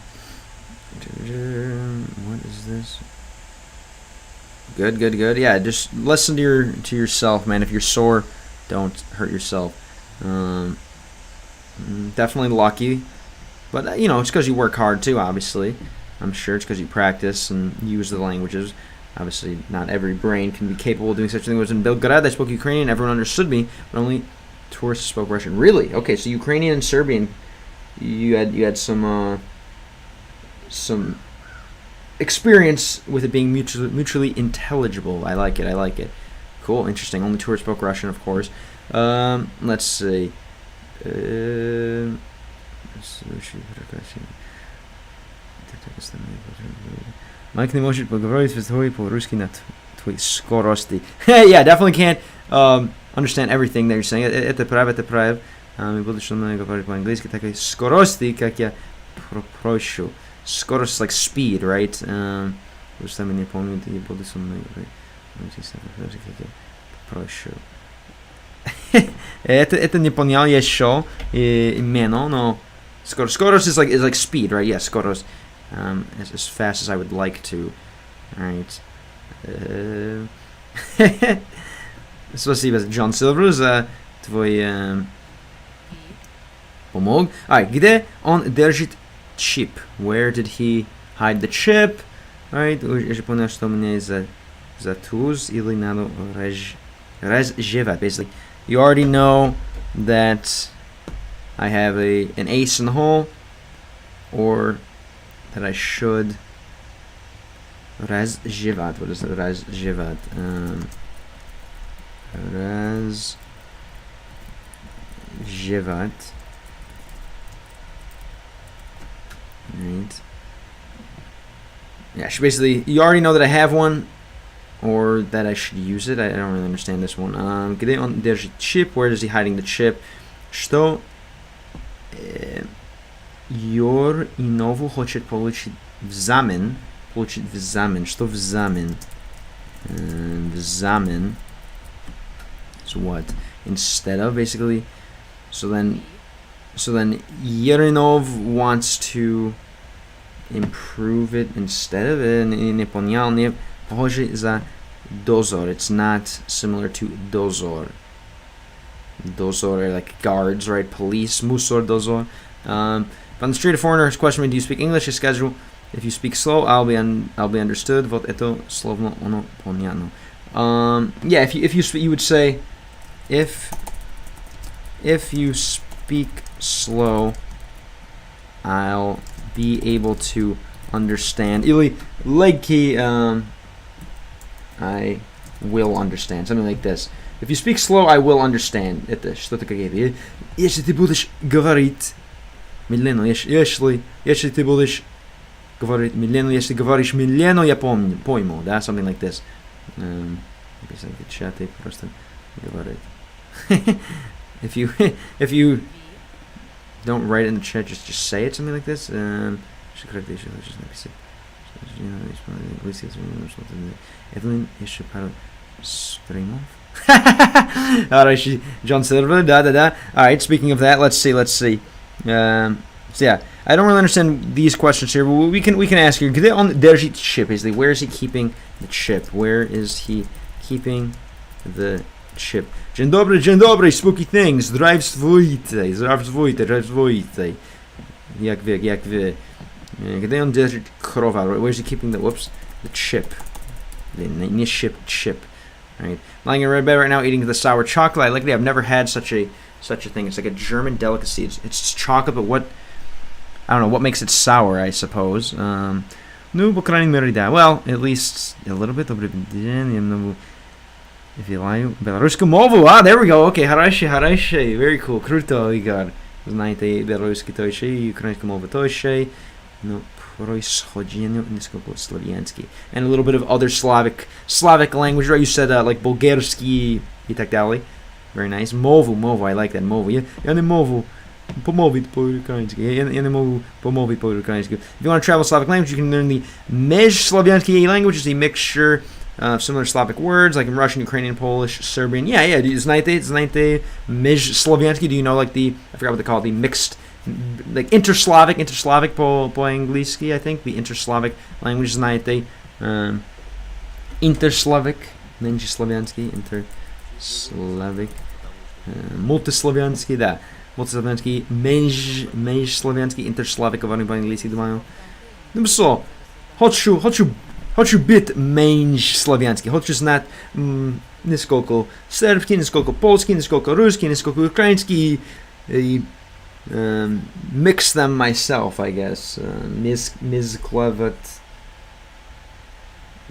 is this? Good. Yeah, just listen to yourself, man. If you're sore, don't hurt yourself. Definitely lucky, but you know, it's because you work hard too. Obviously, I'm sure it's because you practice and use the languages. Obviously, not every brain can be capable of doing such a thing. It was in Belgrade. I spoke Ukrainian. Everyone understood me, but only tourists spoke Russian. Really? Okay, so Ukrainian and Serbian, you had some experience with it being mutually intelligible. I like it. Cool, interesting. Only tourists spoke Russian, of course. Let's see. Mike не может поговорить с тобой по-русски на твоей скорости. Yeah, definitely can't understand everything that you're saying. Это прав. Мы будем что мы говорить по-английски такой скорости, как я прошу. Скорость like speed, right? Потому что я не помню, я буду со мной говорить. Прошу. Это не понял еще именно, но скорость is like speed, right? Yeah, скорость. As fast as I would like to. Alright. Спасибо, John Silver, за твой помог. Alright, где он держит chip? Where did he hide the chip? Alright, я же понял, что у меня есть затуз или надо Разжевать. Basically, you already know that I have an ace in the hole, or that I should разжевать. What is it? Разжевать. Разжевать. Right. Yeah, basically, you already know that I have one, or that I should use it. I don't really understand this one. Где он держит chip? Where is he hiding the chip? Что Йор и Нову хочет получить взамен? Получить взамен. Что взамен? Взамен is what? Instead of, basically. So then Yerinov wants to improve it instead of it. Не понял, не похоже за dozor. It's not similar to dozor. Dozor are like guards, right? Police. Musor, dozor. If on the street a foreigner has questioned me, do you speak English? I schedule. If you speak slow, I'll be understood. Вот это словно оно понятно. Yeah, if you would say, if you speak slow, I'll be able to understand. Или легкий, I will understand. Something like this. If you speak slow, I will understand. Это что-то какое-то. Если ты будешь говорить медленно, если ты будешь говорить медленно, если говоришь медленно, я пойму, да, something like this. Написать чат и просто говорить. If you don't write it in the chat, just say it, something like this. Evelyn еще пару стримов. Alright, John Silver, da. Alright, speaking of that, let's see. So yeah, I don't really understand these questions here, but we can ask here. Где он держит chip? Basically, where is he keeping the chip? Where is he keeping the chip? Dzień dobry, spooky things. Здравствуйте. Jak wy. Где он держит крова? Where is he keeping the chip? The chip. Right. Lying in red bed right now, eating the sour chocolate. I like that. I've never had such a thing. It's like a German delicacy. It's chocolate, but what? I don't know what makes it sour. I suppose. Ну, по крайней мере, да. Well, at least a little bit. Добрый день. If you like белорусскую мову. There we go. Okay, хорошо. Very cool. Круто, Игорь. Знаете белорусский тоже и украинскую мову тоже. No. And a little bit of other Slavic language, right? You said like Bulgarsky и так далее. Very nice. Movu, I like that. Movu. Я не могу помолвить по-украински. Я не могу помолвить по-украински. If you want to travel Slavic language, you can learn the Межslaviansky language. It's a mixture of similar Slavic words, like in Russian, Ukrainian, Polish, Serbian. Yeah. Знаете Межslaviansky. Do you know like I forgot what they call it, the mixed, like interslavic по-английски, I think. The interslavic language, знаете. Interslavic, Межslaviansky, interslavic, multislaviansky, да. Multislaviansky, межslaviansky, interslavic, говорим по-английски, думаю. Ну, so, хочу быть межslaviansky, хочу знать несколько сербский, несколько польский, несколько русский, несколько украинский, и mix them myself, I guess. Mizklavat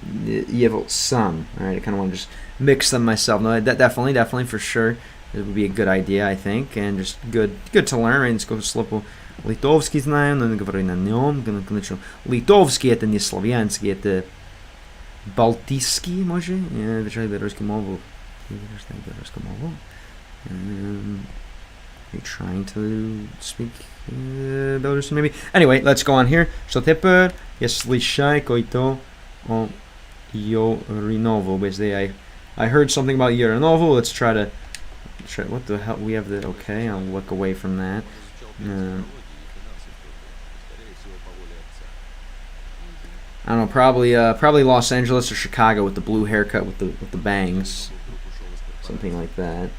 Yevil Sam. Alright, I kind of want to just mix them myself. No, definitely for sure. It would be a good idea, I think, and just good to learn. Right? Несколько слов литовский знаем, но не говорю на нем. Литовский это не славянский, это балтийский, может? Я изучаю белорусскую мову. Are you trying to speak Belarusian, maybe? Anyway, let's go on here. Что теперь, если шай кое-то о Yorinovo. Basically, I heard something about Yorinovo. Let's try. What the hell? We have the okay. I'll look away from that. I don't know. Probably Los Angeles or Chicago with the blue haircut with the bangs, something like that.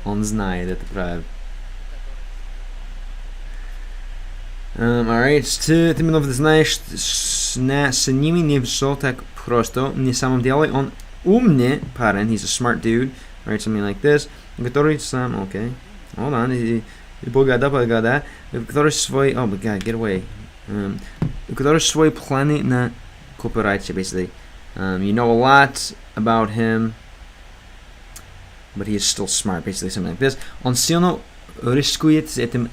Он знает, это правда. Alright, ты именно знаешь, с ними не все так просто. На самом деле, он умный парень, he's a smart dude, right, something like this, который сам, okay, hold on, и погода, который свой, oh my god, get away, который свои планы на кооперацию, basically. You know a lot about him, but he is still smart, basically, something like this. Он сильно рискует с этим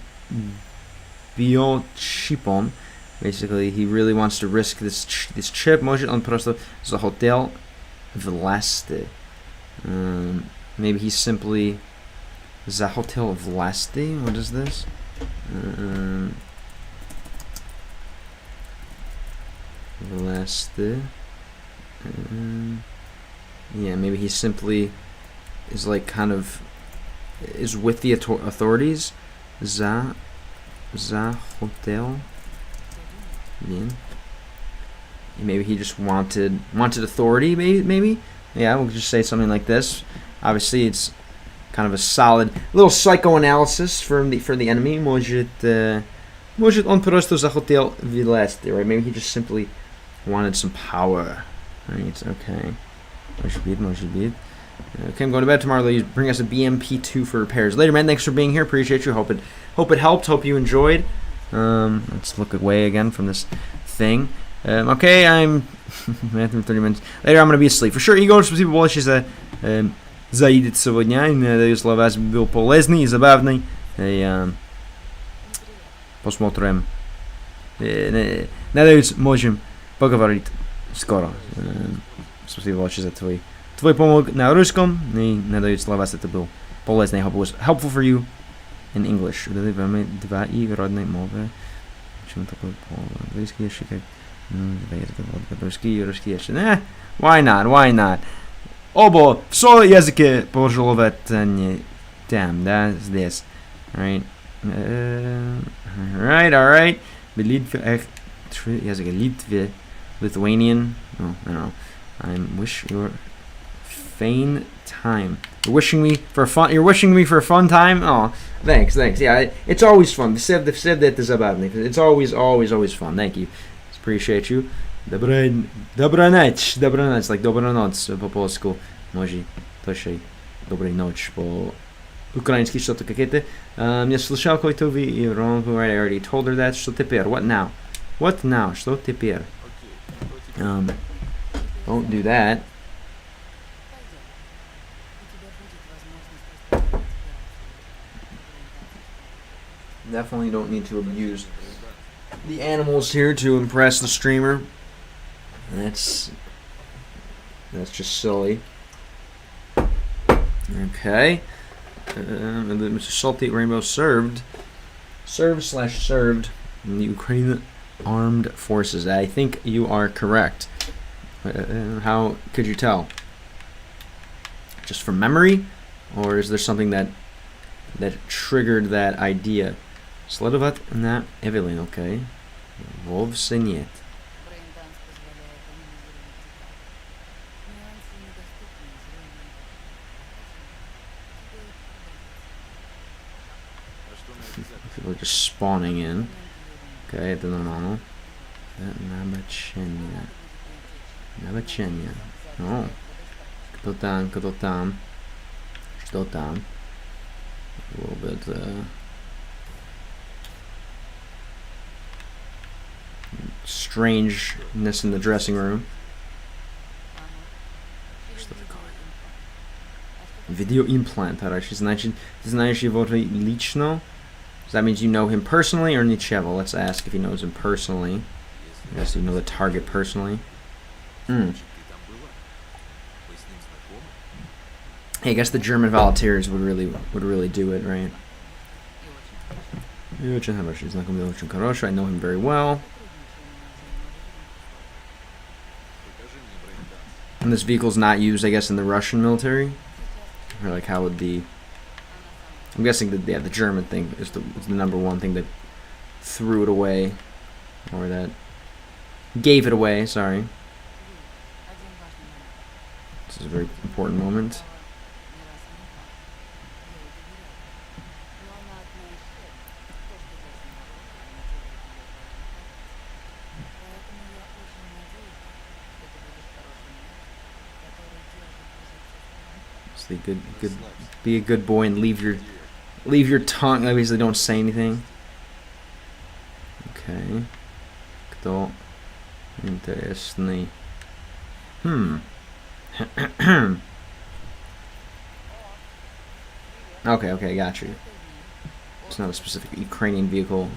biochipом. Basically, he really wants to risk this chip. Может, он просто захотел власти. Maybe he simply захотел власти. What is this? Власти. Yeah, maybe he simply is like kind of is with the authorities. Захотел. Maybe he just wanted authority. Maybe. Yeah, we'll just say something like this. Obviously, it's kind of a solid little psychoanalysis for the enemy. Может, он просто захотел власти, right? Maybe he just simply wanted some power. Right? Okay. Может быть. Okay, I'm going to bed tomorrow. Ladies, bring us a BMP2 for repairs. Later, man. Thanks for being here. Appreciate you. Hope it helped. Hope you enjoyed. Let's look away again from this thing. Okay, I'm 30 minutes. Later, I'm going to be asleep. For sure, Igor, спасибо большое за заедет сегодня. Надеюсь, для вас был полезный и забавный. Посмотрим. Надеюсь, можем поговорить скоро. Спасибо большое за твой помощь на русском. И надеюсь, для вас это был полезный. I hope it was helpful for you in English. Два и родной мовы. Почему такой английский язык? Русский язык. Why not? Оба все языки пожаловать не там, да, здесь. Alright. Alright. Язык Литве. Lithuanian. Oh, I don't know. I wish your fine time. You're wishing me for a fun time? Oh, thanks. Yeah, it's always fun. It's always fun. Thank you. Appreciate you. Добрая ночь. Like добрая ночь по-польски. Может, тоже доброй ночи по-украински что-то какие-то. Я слышал какой-то и wrong. I already told her that. Что теперь? What now? Что теперь? Don't do that. Definitely don't need to abuse the animals here to impress the streamer. That's just silly. Okay. Mr. Salty Rainbow served in the Ukrainian Armed Forces. I think you are correct. How could you tell? Just from memory? Or is there something that triggered that idea? Следовать на Evelyn, okay. Вовсе нет. People are just spawning in. Okay, это нормально. Набачение. О, кто там? Что там? A little bit, strangeness in the dressing room. Что такое? Video implant, хорошо. Значит, ты знаешь его лично? Does that mean you know him personally or ничего? Let's ask if he knows him personally. I guess you know the target personally. Hey, I guess the German volunteers would really do it, right? I know him very well. And this vehicle's not used, I guess, in the Russian military? Or like how would the... I'm guessing that the German thing is the number one thing that threw it away. Or that gave it away, sorry. This is a very important moment. Stay good. Be a good boy and leave your tongue. Obviously, don't say anything. Okay. Кто интересный? Okay, got you. It's not a specific Ukrainian vehicle.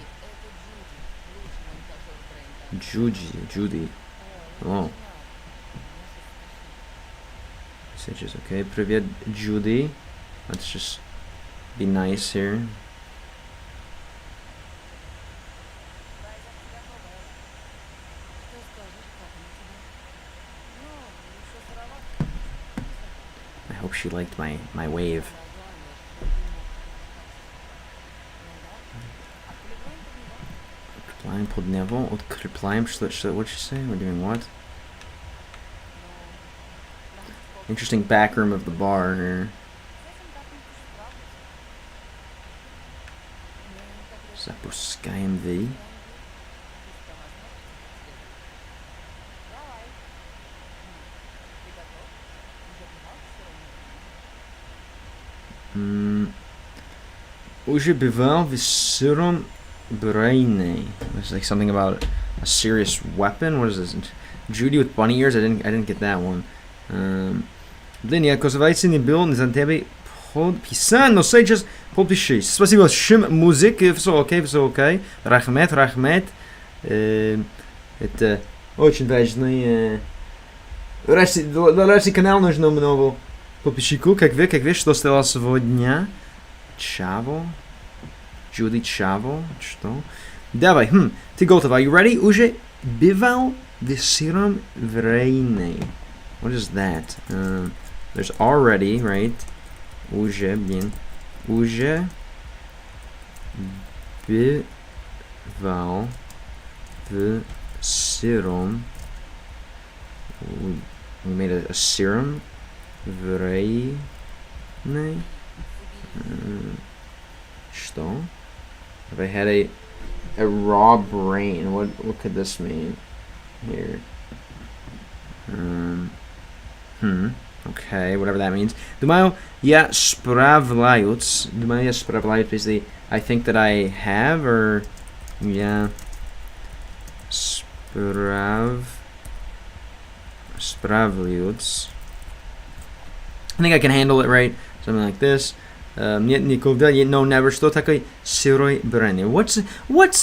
Judy. Oh. Messages, okay. Привет, Judy. Let's just be nice here. I hope she liked my wave. Открепляем под него. Открепляем. What'd you say? We're doing what? Interesting back room of the bar here. Запускаем V. Уже бывал в сыром брейне. It's like something about a serious weapon. What is this? Judy with bunny ears. I didn't get that one. Блин, я оказывается не был за тебе подписан, но сейчас подпишись. Спасибо, шим музык, все окей. Рахмет. Это очень важно. Для канал нужно много подписчиков. Как вы, что стало сегодня? Чаво? Judy Chavo? Что? Давай, ты готов? Are you ready? Уже бывал в сыром брейне. What is that? There's already, right? Уже, блин. Уже бывал в сыром. We made a serum. Брейне. Что? If I had a raw brain, what could this mean here? Okay, whatever that means. Думаю, я справляюсь. Basically, I think that I have, or yeah, справляюсь. I think I can handle it, right? Something like this. Нет никогда, no, never. Что такое сырой брейне? What's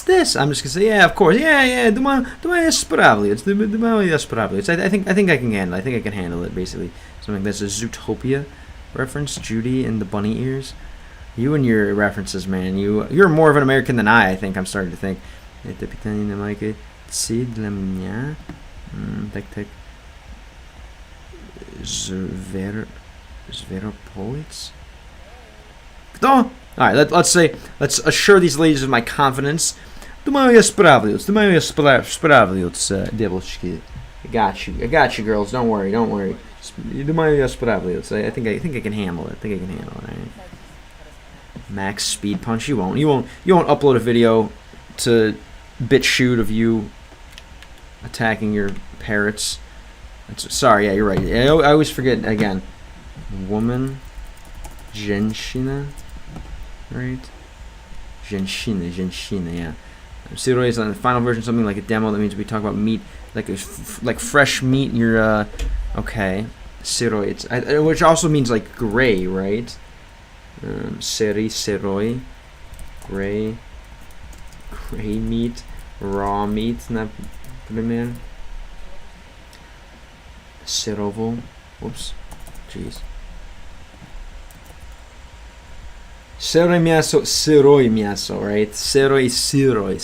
this? I'm just gonna say, yeah, of course, yeah. Думаю, я справляюсь. I think I can handle. I think I can handle it. Basically, something like this. A Zootopia reference. Judy and the bunny ears. You and your references, man. You're more of an American than I think. I'm starting to think. Это питание на майке. Ци для меня. Так. Zveropolits. All right, let's assure these ladies of my confidence. Думаю, я справляюсь, девочки. I got you, girls. Don't worry. Думаю, я справляюсь. I think I can handle it. Right? Max speed punch. You won't upload a video to BitChute of you attacking your parrots. Sorry, yeah, you're right. I always forget again. Woman, женщина. Right? Женщина, yeah. Siroi is on the final version, something like a demo. That means we talk about meat, like fresh meat. You're okay. Siroi, which also means like gray, right? Siroi, gray meat, raw meat. Например. Сырово. Whoops. Jeez. Сырое мясо, right? Сырой.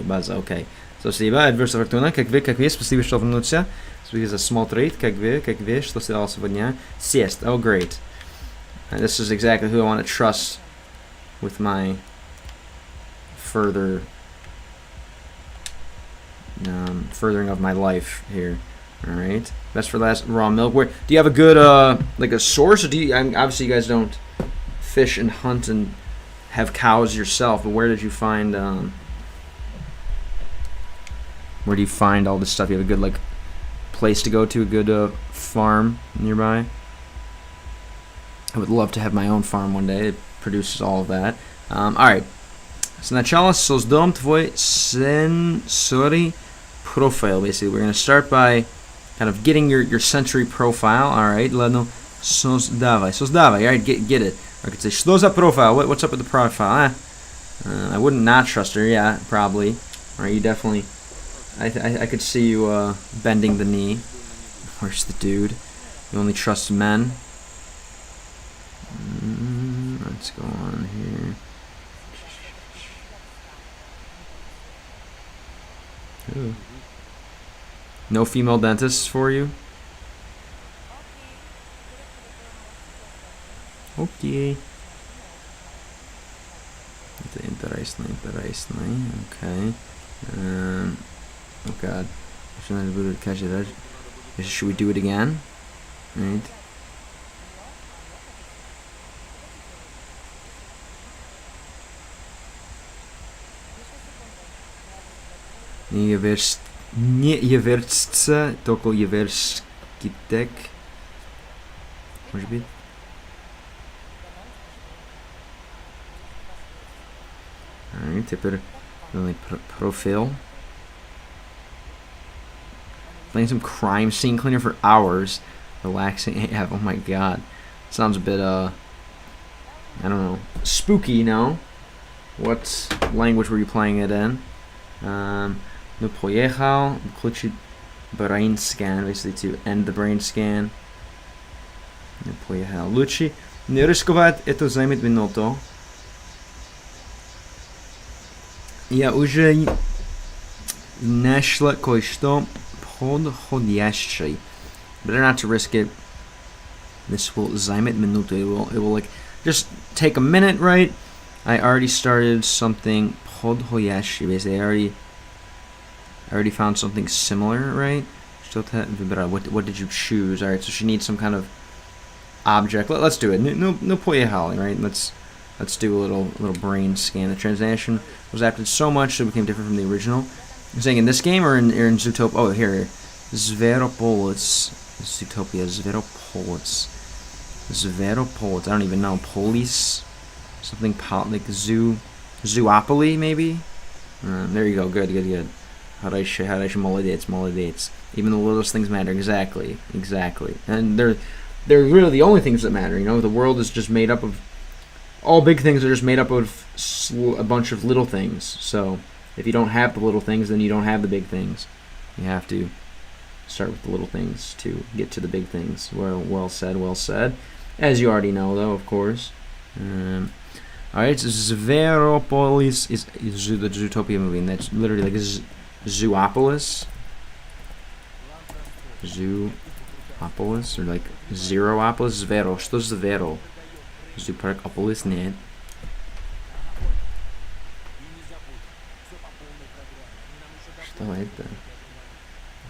База, okay. Спасибо, Адверса Фортуна, как вы, спасибо, что вернуться. Спасибо за смотреть, как вы, что стало сегодня. Сесть, oh great. And this is exactly who I want to trust with my furthering of my life here. All right. Best for last. Raw milk. Where do you have a good like a source? Or do you? Obviously, you guys don't fish and hunt and have cows yourself. But where did you find? Where do you find all this stuff? You have a good like place to go to, a good farm nearby. I would love to have my own farm one day. It produces all of that. All right. Сначала создам твой sensory profile. Basically, we're going to start by kind of getting your sensory profile. All right. Ладно. Создавай. All right. Get it. I could say, что за profile? What's up with the profile? I wouldn't not trust her. Yeah, probably. All right. You definitely. I could see you bending the knee. Where's the dude? You only trust men. Let's go on here. Ooh. No female dentists for you? Okay. Интересно. Okay. Oh god. Should we do it again? Right. Не является только еврейский тек. Может быть? Alright, теперь profile. Playing some crime scene cleaner for hours. Relaxing AF. Oh my god. Sounds a bit I don't know. Spooky, no? What language were you playing it in? No pojechał. Включить brain scan, basically to end the brain scan. No pojechał. Лучше не рисковать, это займет минуту. Я уже нашла кое-что подходящее. Better not to risk it. This will займет минуту. It will like just take a minute, right? I already started something подходящее. Basically, I already found something similar, right? What did you choose? All right, so she needs some kind of object. Let's do it. No поехали, right? Let's do a little brain scan. The translation was adapted so much that it became different from the original. You're saying in this game or in Zootopia? Oh, here. Zveropolis. Zootopia. Zveropolis. I don't even know. Police. Something like Zoopoly, maybe? There you go. Good. Хорошо, молодец. Even the littlest things matter. Exactly. And they're really the only things that matter. You know, the world is just made up of... All big things are just made up of a bunch of little things. So, if you don't have the little things, then you don't have the big things. You have to start with the little things to get to the big things. Well said. As you already know, though, of course. Alright, so Zveropolis is the Zootopia movie, and that's literally like Zoopolis. Zoopolis, or like Zeropolis. Zvero. Что Zvero? Zooparkopolis, нет. Что это?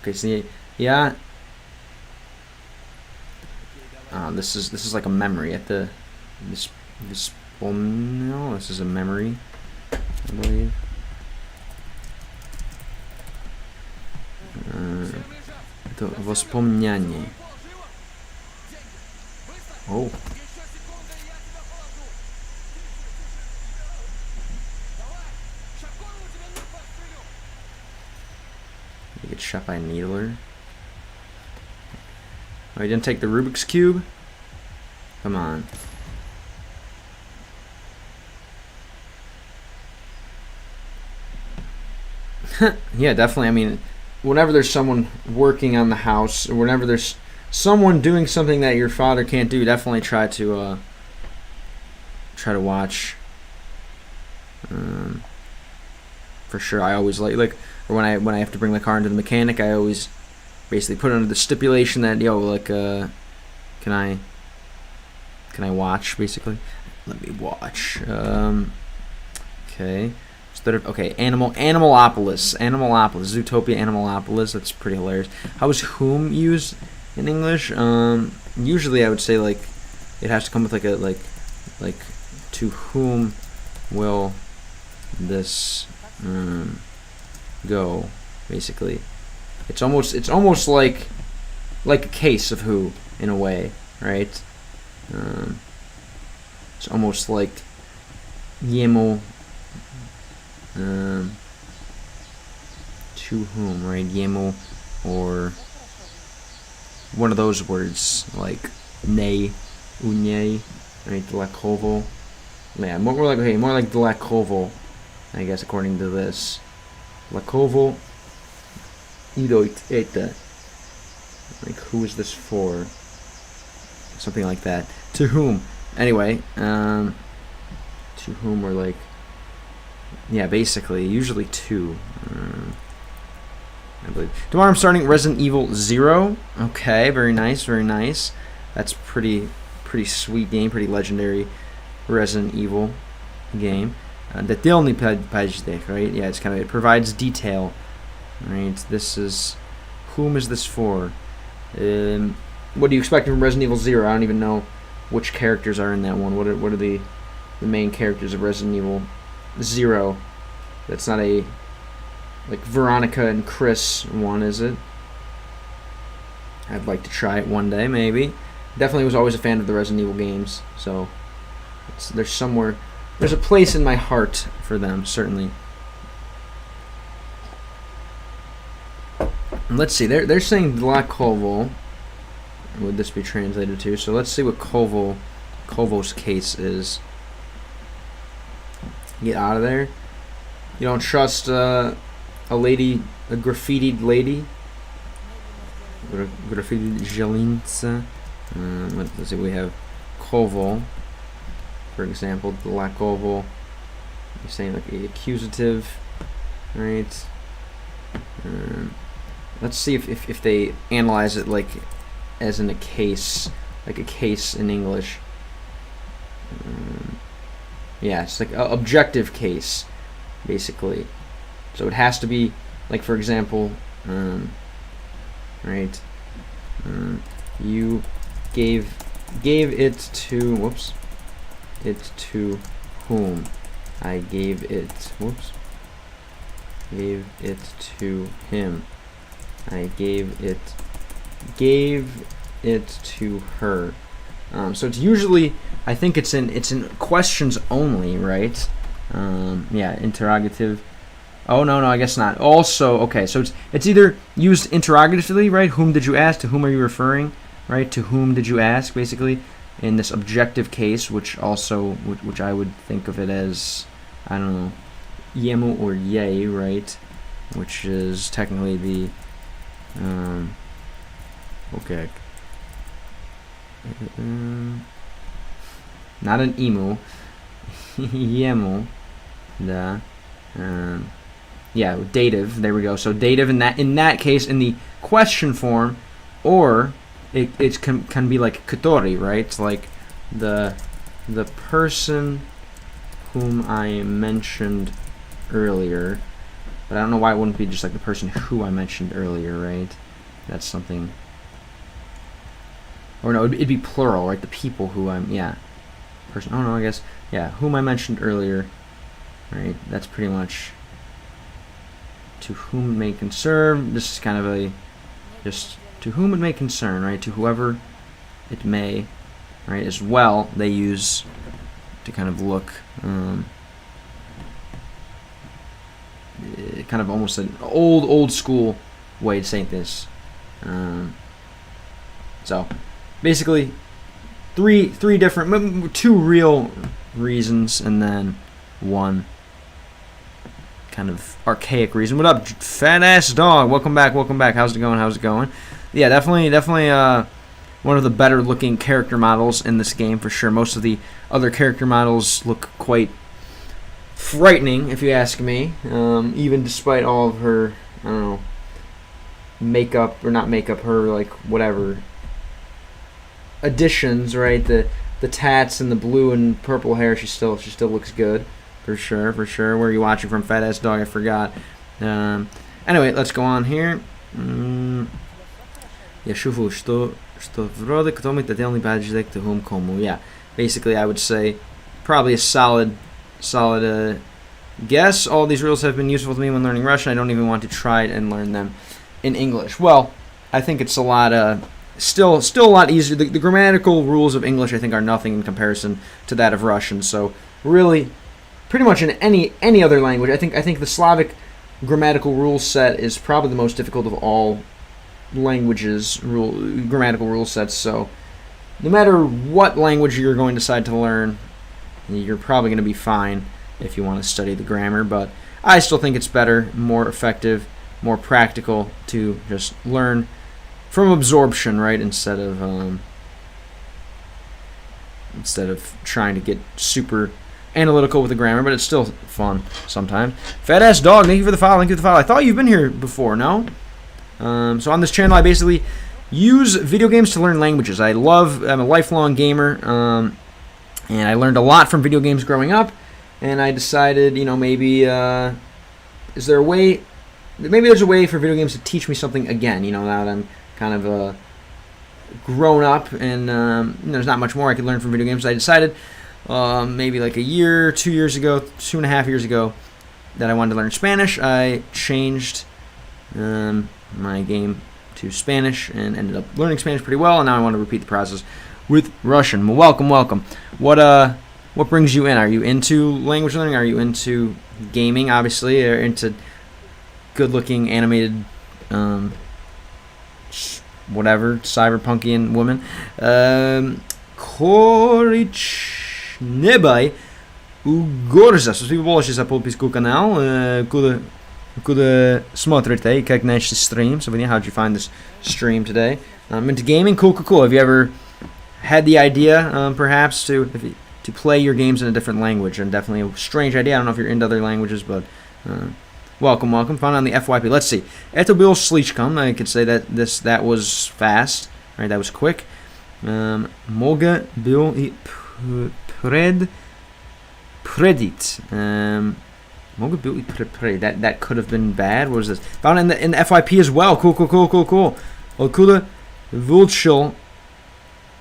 Okay, so yeah. This is like a memory at the this no, this is a memory, I believe. Это воспоминание. Oh. You get shot by a needler. Oh, you didn't take the Rubik's Cube? Come on. Yeah, definitely. I mean, whenever there's someone working on the house, or whenever there's someone doing something that your father can't do, definitely try to watch. For sure, I always like or when I have to bring the car into the mechanic, I always basically put it under the stipulation that can I watch, basically? Let me watch. Okay. Okay, Animalopolis, Zootopia, Animalopolis. That's pretty hilarious. How is whom used in English? Usually I would say like it has to come with like a like to whom will this go? Basically, it's almost like a case of who in a way, right? It's almost like Yemo. To whom, right? Yemo, or one of those words like ne, unye, right? Dlakovo. Yeah, more like Dlakovo, I guess, according to this. Dlakovo idoitete. Like, who is this for? Something like that. To whom? Anyway, to whom, or like, yeah, basically, usually two. I believe. Tomorrow I'm starting Resident Evil 0. Okay, very nice, very nice. That's pretty sweet game, pretty legendary Resident Evil game. Detailny pajdech, right? Yeah, it's it provides detail. Right. This is, whom is this for? What do you expect from Resident Evil 0? I don't even know which characters are in that one. What are the main characters of Resident Evil 0? That's not a like Veronica and Chris one, is it? I'd like to try it one day, maybe. Definitely was always a fan of the Resident Evil games, so there's a place in my heart for them, certainly. Let's see, they're saying Dlakovo. Would this be translated to? So let's see what Kovo's case is. Get out of there. You don't trust a graffitied lady? Graffitied Jelinca. Let's see, we have Kovo, for example, Dlakovo. You're saying like a accusative, right? Let's see if they analyze it like as in a case, like a case in English. Yeah, it's like an objective case, basically. So it has to be, like, for example, right? You gave it to, whoops, it to whom? I gave it, whoops, gave it to him. I gave it to her. So it's usually, I think it's in questions only, right? Yeah, interrogative. Oh no, I guess not. Also, okay, so it's either used interrogatively, right? Whom did you ask? To whom are you referring? Right? To whom did you ask? Basically, in this objective case, which I would think of it as, I don't know, yemu or yay, right? Which is technically the okay. Not an emu. Yemu. The yeah, dative. There we go. So dative in that case in the question form, or it can be like katori, right? It's like the person whom I mentioned earlier. But I don't know why it wouldn't be just like the person who I mentioned earlier, right? That's something. Or no, it'd be plural, right? The people who person. Oh no, I guess, yeah, whom I mentioned earlier, right? That's pretty much to whom it may concern. This is kind of just to whom it may concern, right? To whoever it may, right? As well, they use to kind of look, kind of almost an old school way to say this. So basically, three different, two real reasons, and then one kind of archaic reason. What up, fat ass dog? Welcome back. How's it going? Yeah, definitely one of the better looking character models in this game for sure. Most of the other character models look quite frightening, if you ask me. Even despite all of her, I don't know, makeup or not makeup, her like whatever additions, right? The tats and the blue and purple hair, she still looks good. For sure, for sure. Where are you watching from, fat ass dog? I forgot. Anyway, let's go on here. Я шуфу, что вроде кто мы хотели подождать к кому. Yeah, basically I would say probably a solid guess. All these rules have been useful to me when learning Russian. I don't even want to try and learn them in English. Well, I think it's a lot still a lot easier. The grammatical rules of English I think are nothing in comparison to that of Russian. So really, pretty much in any other language, I think the Slavic grammatical rule set is probably the most difficult of all languages grammatical rule sets. So no matter what language you're going to decide to learn, you're probably going to be fine if you want to study the grammar. But I still think it's better, more effective, more practical to just learn from absorption, right, instead of trying to get super analytical with the grammar. But it's still fun sometimes. Fat ass dog, thank you for the follow. Thank you for the follow. I thought you've been here before, no? So on this channel, I basically use video games to learn languages. I'm a lifelong gamer, and I learned a lot from video games growing up. And I decided, maybe is there a way? Maybe there's a way for video games to teach me something again. Now that I'm kind of grown up, and there's not much more I could learn from video games. I decided maybe like a year, 2 years ago, 2.5 years ago, that I wanted to learn Spanish. I changed my game to Spanish and ended up learning Spanish pretty well, and now I want to repeat the process with Russian. Well, welcome. What brings you in? Are you into language learning? Are you into gaming, obviously, or into good-looking animated whatever, cyberpunkian women? Korichnebaj Ugorza. Спасибо за подписку канал. Куда смотрите, как наш stream. So, how'd you find this stream today? Into gaming? Cool. Have you ever had the idea, perhaps, to play your games in a different language? And definitely a strange idea. I don't know if you're into other languages, but welcome. Found on the FYP. Let's see. Это был слишком. I could say that was fast. Right, that was quick. Мога был и предит. That could have been bad. What was this? Found in the FYP as well. Cool. Откуда выучил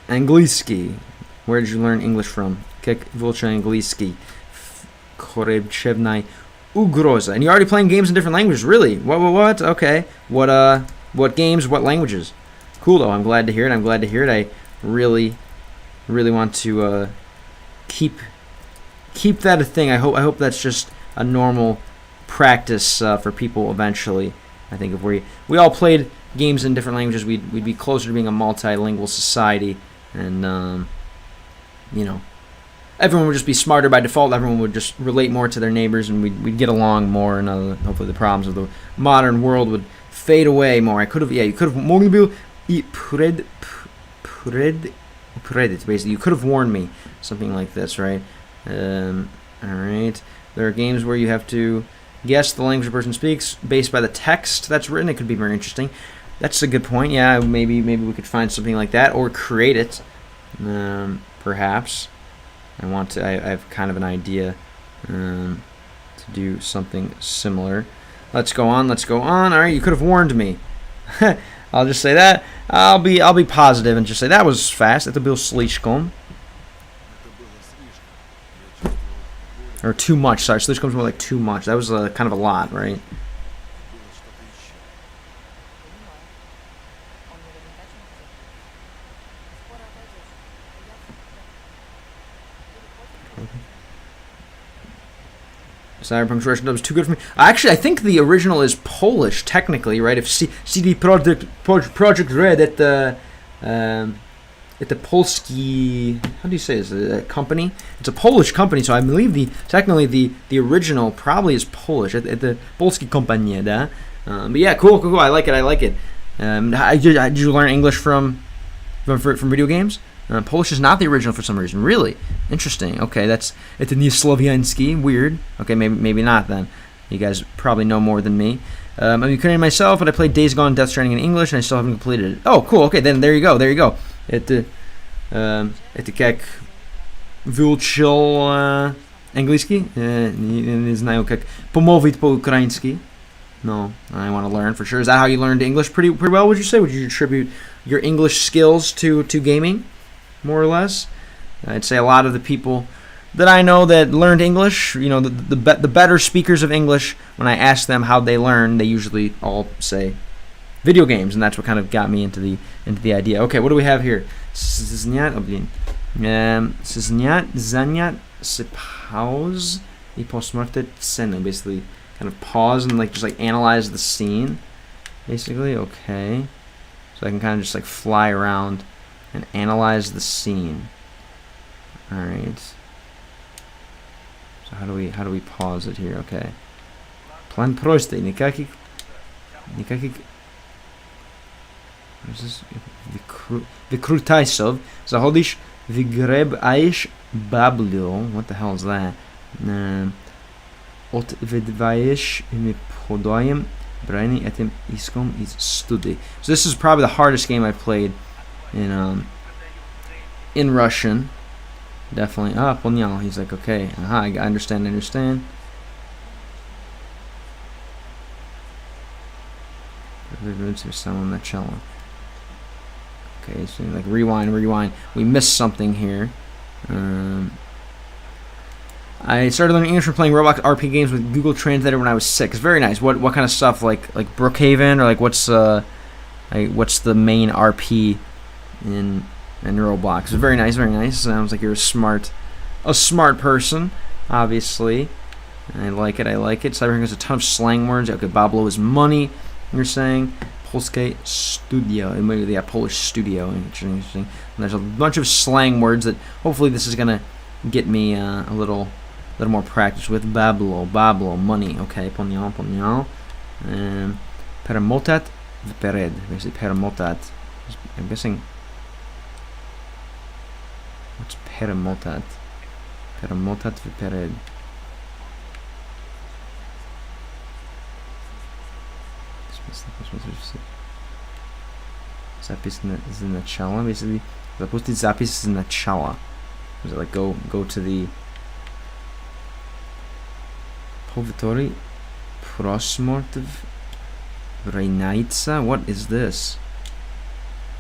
английский? Where did you learn English from? Как выучил английский? Koribchevnai ugroza. And you're already playing games in different languages, really? What? Okay. What games? What languages? Cool though. I'm glad to hear it. I really want to keep that a thing. I hope that's just a normal practice for people eventually. I think if we all played games in different languages, we'd be closer to being a multilingual society, and everyone would just be smarter by default. Everyone would just relate more to their neighbors, and we'd get along more, and hopefully the problems of the modern world would fade away more. You could have basically you could have warned me, something like this, right? Alright. There are games where you have to guess the language a person speaks based by the text that's written. It could be very interesting. That's a good point. Yeah, maybe we could find something like that, or create it. Perhaps. I have kind of an idea to do something similar. Let's go on. Alright, you could have warned me. I'll just say that. I'll be positive and just say that was fast. Это был слишком. Or too much. Sorry, слишком is more like too much. That was kind of a lot, right? Cyberpunk Russian dub was too good for me. Actually, I think the original is Polish, technically, right? If CD Projekt Red at the Polski, how do you say this? A company? It's a Polish company, so I believe technically the original probably is Polish. At the Polski Kompanie, da? But yeah, cool. I like it. Did you learn English from video games? Polish is not the original for some reason. Really? Interesting. Okay, it's a new Sloviansky. Weird. Okay, maybe not then. You guys probably know more than me. I'm Ukrainian myself, but I played Days Gone and Death Stranding in English, and I still haven't completed it. Oh, cool. Okay, then there you go. Это как выучил Anglийский? Не знаю, как помолвить по-украински. No, I want to learn for sure. Is that how you learned English pretty well, would you say? Would you attribute your English skills to gaming, more or less? I'd say a lot of the people that I know that learned English, you know, the better speakers of English, when I ask them how they learn, they usually all say video games, and that's what kind of got me into the idea. Okay, what do we have here? Занять с пауз и посмотреть сцену. Basically, kind of pause and like just like analyze the scene. Basically, okay. So I can kind of just like fly around and analyze the scene. All right. So how do we pause it here? Okay. План простой, никаких. What is this? Выкрутайсов. Заходишь, выгребаешь бабло. What the hell is that? Отведываешь мы подаем брани этим иском из студии. So this is probably the hardest game I've played in Russian. Definitely. Понял. He's like, okay. I understand. Okay, so like rewind. We missed something here. I started learning English from playing Roblox RP games with Google Translator when I was 6. Very nice. What kind of stuff? Like Brookhaven, or like what's the main RP in Roblox? Very nice. Sounds like you're a smart person, obviously. I like it. CYBERPUNK has a ton of slang words. Okay, Bablo is money. You're saying Polskie studio, and maybe Polish studio. Interesting. And there's a bunch of slang words that hopefully this is gonna get me a little more practice with. Bablo, money. Okay, poнял. Перемотать вперед. Basically, перемотать. I'm guessing. What's перемотать? Перемотать вперед. Запись за начало. Basically, запустить запись за начало. Was it like go to the Повтори просмотр Рейнайца? What is this?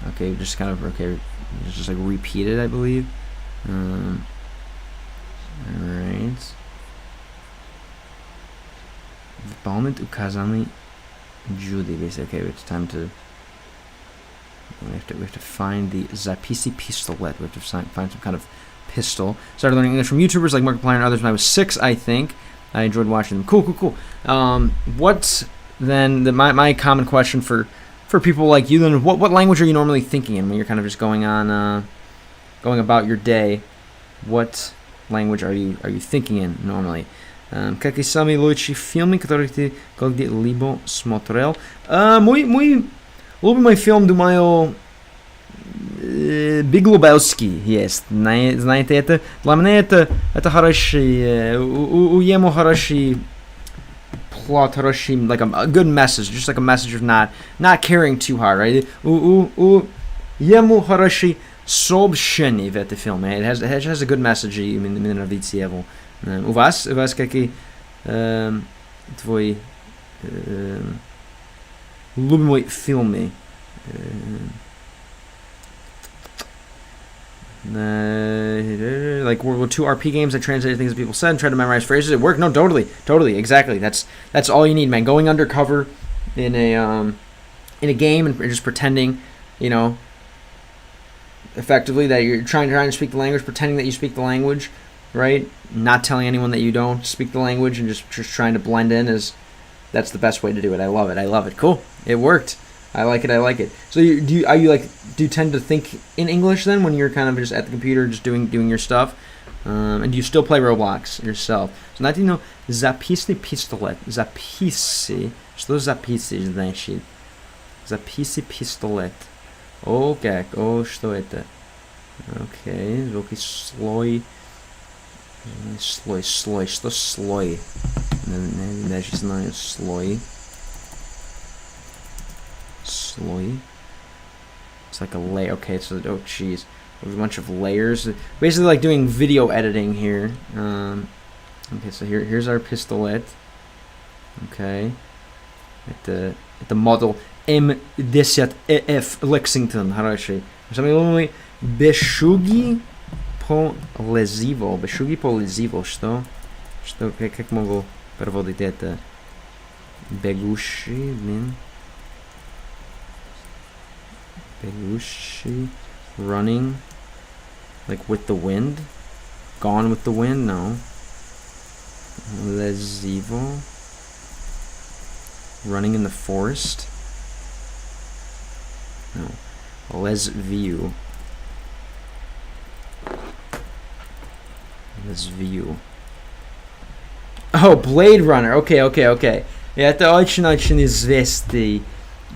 Okay, just kind of just like repeat it, I believe. Alright. Выполнить указанный Judy. Basically, okay, it's time to. We have to find the Zapisi pistolet. We have to find some kind of pistol. Started learning English from YouTubers like Markiplier and others when I was 6, I think. I enjoyed watching them. Cool. What's then my common question for people like you? Then what language are you normally thinking in when you're kind of just going about your day? What language are you thinking in normally? Какие самые лучшие фильмы, которые ты когда-либо смотрел? Мой любимый фильм, думаю, Big Lebowski есть. Знаете это? Для меня это хороший, у ему хороший plot, хороший, like a good message, just like a message of not caring too hard, right? У ему хороший сообщение в этом фильме. It has a good message именно в его. У вас какие твои любимые фильмы? Like were 2 RP games that translated things that people said and tried to memorize phrases. It worked. No, totally, exactly. That's all you need, man. Going undercover in a game and just pretending, effectively that you're trying to speak the language, pretending that you speak the language, right? Not telling anyone that you don't speak the language and just trying to blend in that's the best way to do it. I love it. Cool. It worked. I like it. So do you tend to think in English then when you're kind of just at the computer just doing your stuff? And do you still play Roblox yourself? So знаете, записный пистолет. Записи. Что записи значит? Записи пистолет. Окей. Что это? Окей. Звуки слой. Что слой? Даже знаю слой. Slowly. It's like a layer. Okay, so there's a bunch of layers. Basically, like doing video editing here. Okay, so here's our pistolet. Okay, at the model M10EF Lexington. Хороший. Самый Бешуги по лезвию. Бешуги по лезвию. Что? Как могу переводить это? Бегущий, блин. Бегущий. Running. Like with the wind? Gone with the wind? No. Lezivil. Running in the forest? No. Lesview. Lesview. Oh, Blade Runner. Okay. Это очень известный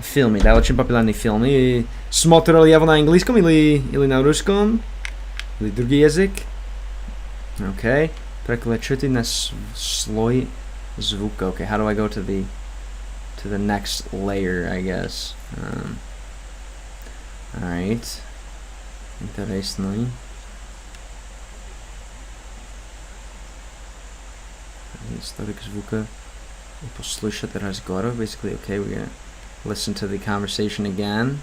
фильм. Да, очень популярный фильм. И смотрел я его на английском или на русском? Или другой язык? Okay. Переключите на слой звука. Okay, how do I go to the next layer, I guess? Alright. Интересно. Историк звука. И послушать разговор. Basically, okay, we're gonna listen to the conversation again.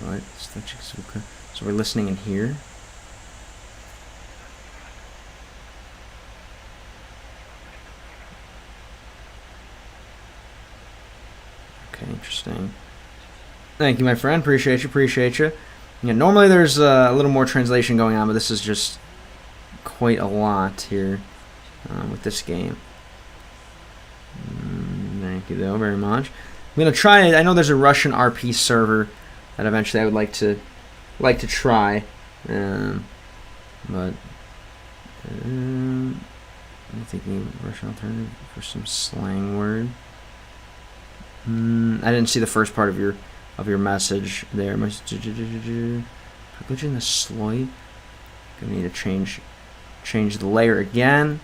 Alright, источник звука. So we're listening in here. Okay, interesting. Thank you, my friend. Appreciate you. Yeah, normally there's a little more translation going on, but this is just quite a lot here with this game. Thank you, though, very much. I'm gonna try it. I know there's a Russian RP server that eventually I would like to try, but I'm thinking Russian alternative for some slang word. I didn't see the first part of your message there. Packaging the sloi. Gonna need to change the layer again.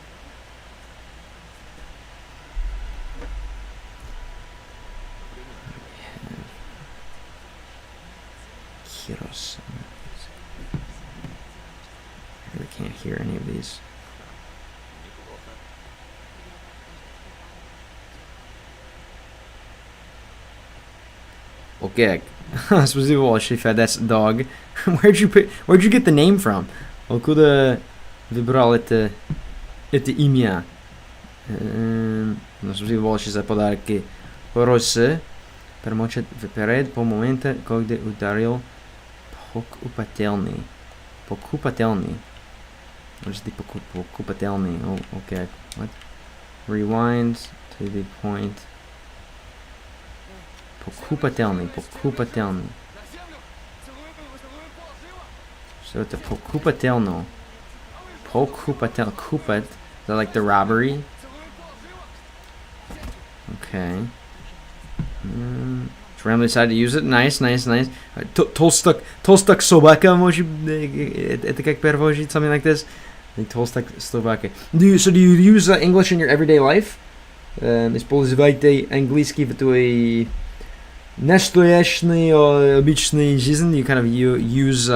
Kiros. I really can't hear any of these. Okay. That's dog. Where'd you get the name from? Откуда выбрал это имя? Спасибо большое за подарки. Хорошо. Промочат вперед по моменту, когда ударил покупательный. Покупательный. What is the покупательный? Oh, okay. What? Rewind to the point. Покупательный. So it's a покупательно. Купать. Is that like the robbery? Okay. Randomly decided to use it. Nice. Толстак собака, может, это как переводить, something like this. Толстак собака. Do you use English in your everyday life? Используете английский в твоей настоящей обычной жизни? You kind of use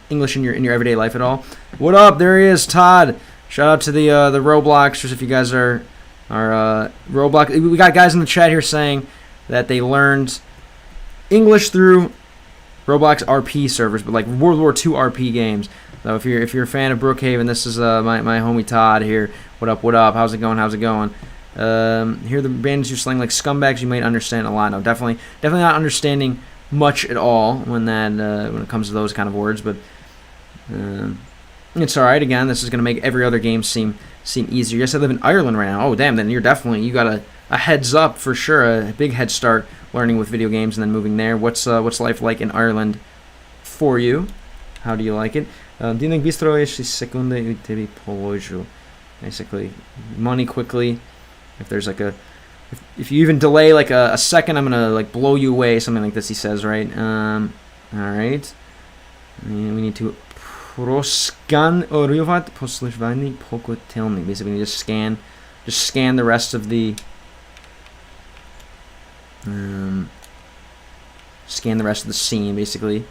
English in your everyday life at all? What up? There he is, Todd. Shout out to the Robloxers if you guys are Roblox. We got guys in the chat here saying that they learned English through Roblox RP servers, but like World War II RP games. So if you're a fan of Brookhaven, this is my homie Todd here. What up? How's it going? Here the bandits use slang like scumbags. You might understand a lot. No, definitely not understanding much at all when it comes to those kind of words, but it's all right. Again, this is gonna make every other game seem easier. Yes, I live in Ireland right now. Oh damn, then you got a heads up for sure, a big head start learning with video games and then moving there. What's life like in Ireland for you? How do you like it? Денег быстро, если секунды тебе положу. Basically, money quickly. If there's like if you even delay like a second, I'm gonna like blow you away. Something like this, he says, right? All right. And we need to просканировать послушание покупательный. Basically, we just scan the rest of the scene, basically.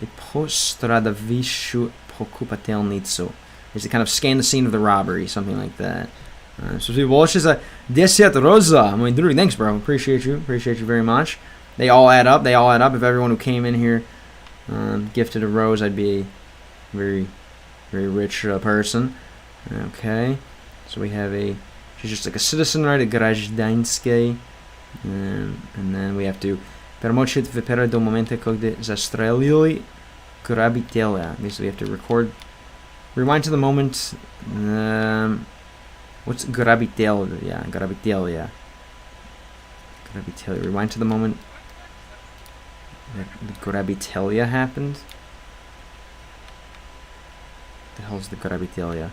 И пострадавшую покупательницу. Is to kind of scan the scene of the robbery, something like that. Спасибо большое за 10 роза, мой друг. Thanks, bro. Appreciate you very much. They all add up. If everyone who came in here gifted a rose, I'd be a very, very rich person. Okay. So we have she's just like a citizen, right? A гражданский. And then we have to промочить выпера до момента, когда застрелили грабителя. Basically, we have to rewind to the moment. What's грабителя? Yeah, грабителя. Rewind to the moment that the grabitelia happened. The hell's the grabitelia?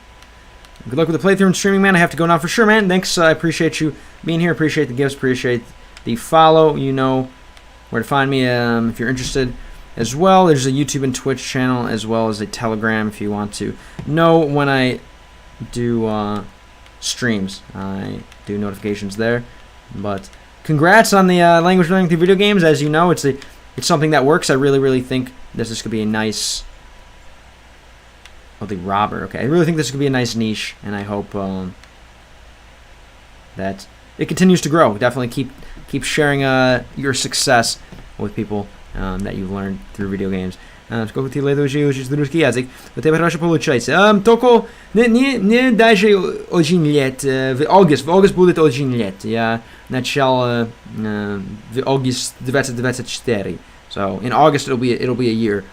Good luck with the playthrough and streaming, man. I have to go now for sure, man. Thanks. I appreciate you being here. Appreciate the gifts. Appreciate the follow. You know where to find me if you're interested as well. There's a YouTube and Twitch channel as well as a Telegram if you want to know when I do streams. I do notifications there. But congrats on the language learning through video games. As you know, it's something that works. I really think this could be a nice... Oh, the robber. Okay, I really think this could be a nice niche, and I hope that it continues to grow. Definitely keep sharing your success with people that you've learned through video games. Сколько ты лет уже учишь русский язык? У тебя хорошо получается. Только не даже очень лет. В август будет очень лет. Я начал в август 2024. So in August it'll be a year.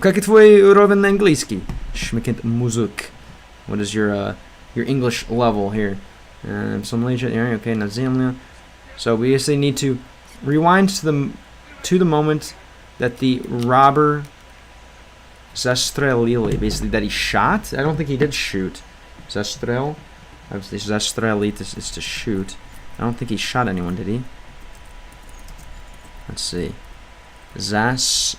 Как и твой уровень на английский? Schmickend музык. What is your English level here? Some Malaysia area. Okay, на землю. So we basically need to rewind to the moment that the robber застрелили. Basically that he shot. I don't think he did shoot. Застрел. Obviously застрелить is to shoot. I don't think he shot anyone, did he? Let's see. Застрелили.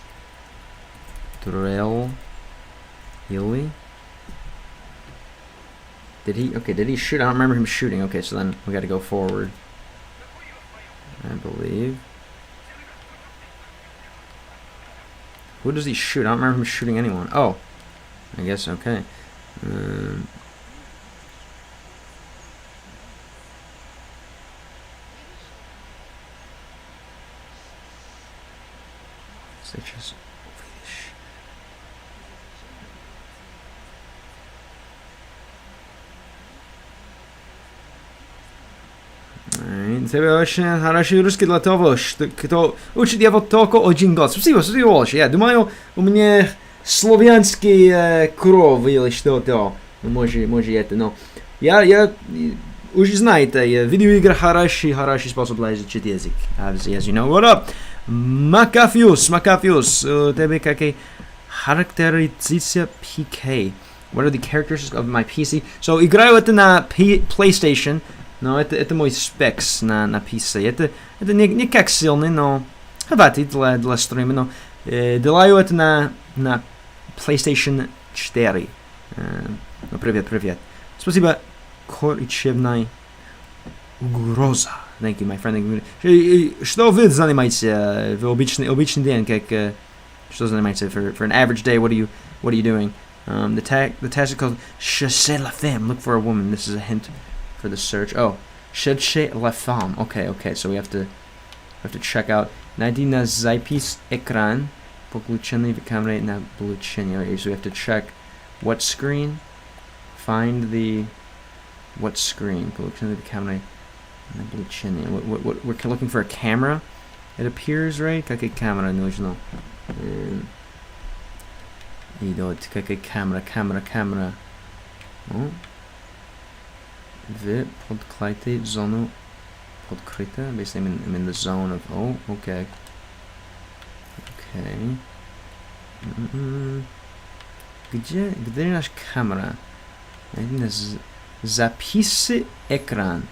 Did he shoot? I don't remember him shooting. Okay, so then we got to go forward, I believe. Who does he shoot? I don't remember him shooting anyone. Oh, I guess, okay. Тебе очень хороший русский для того, кто учит его только один год. Спасибо большое. Я думаю, у меня славянский кровь или что-то. Может это, но я уже знаете, видеоигры хороший способ для изучить язык. As you know, what up? Макафиус, тебе какие характеристики PK? What are the characteristics of my PC? So, играю это на PlayStation. Но это мой спекс на PC. Это не как сильный, но хватит для стрима. Но делаю это на PlayStation 4. Ну, привет. Спасибо, коричневная угроза. Thank you, my friend. Что вы занимаетесь в обычный день? Что занимаетесь for an average day? What are you doing? The task is called Chercher la femme. Look for a woman. This is a hint for the search. Oh, Chercher la femme. Okay. So we have to check out. Найди на запись экран. Подключенный в камере на облучение. So we have to check what screen. Find the what screen. Подключенный в камере на облучение. What we're looking for a camera. It appears, right? Какая камера нужна? Идет какая камера. Oh. В подкрытой зону подкрыта. Basically, I'm in the zone of. Oh, okay. Где наша камера? Записи экран.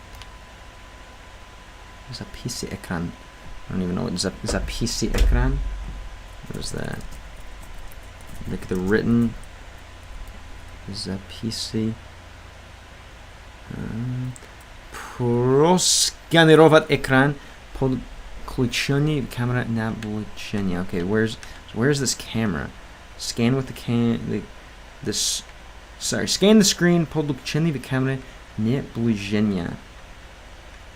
I don't even know what записи экран. What is that? Like the written. Записи. Просканировать экран. Подключение камера на облучение. Okay, where's this camera? Scan with the this. Sorry, scan the screen. Podключение в камере наблюдения.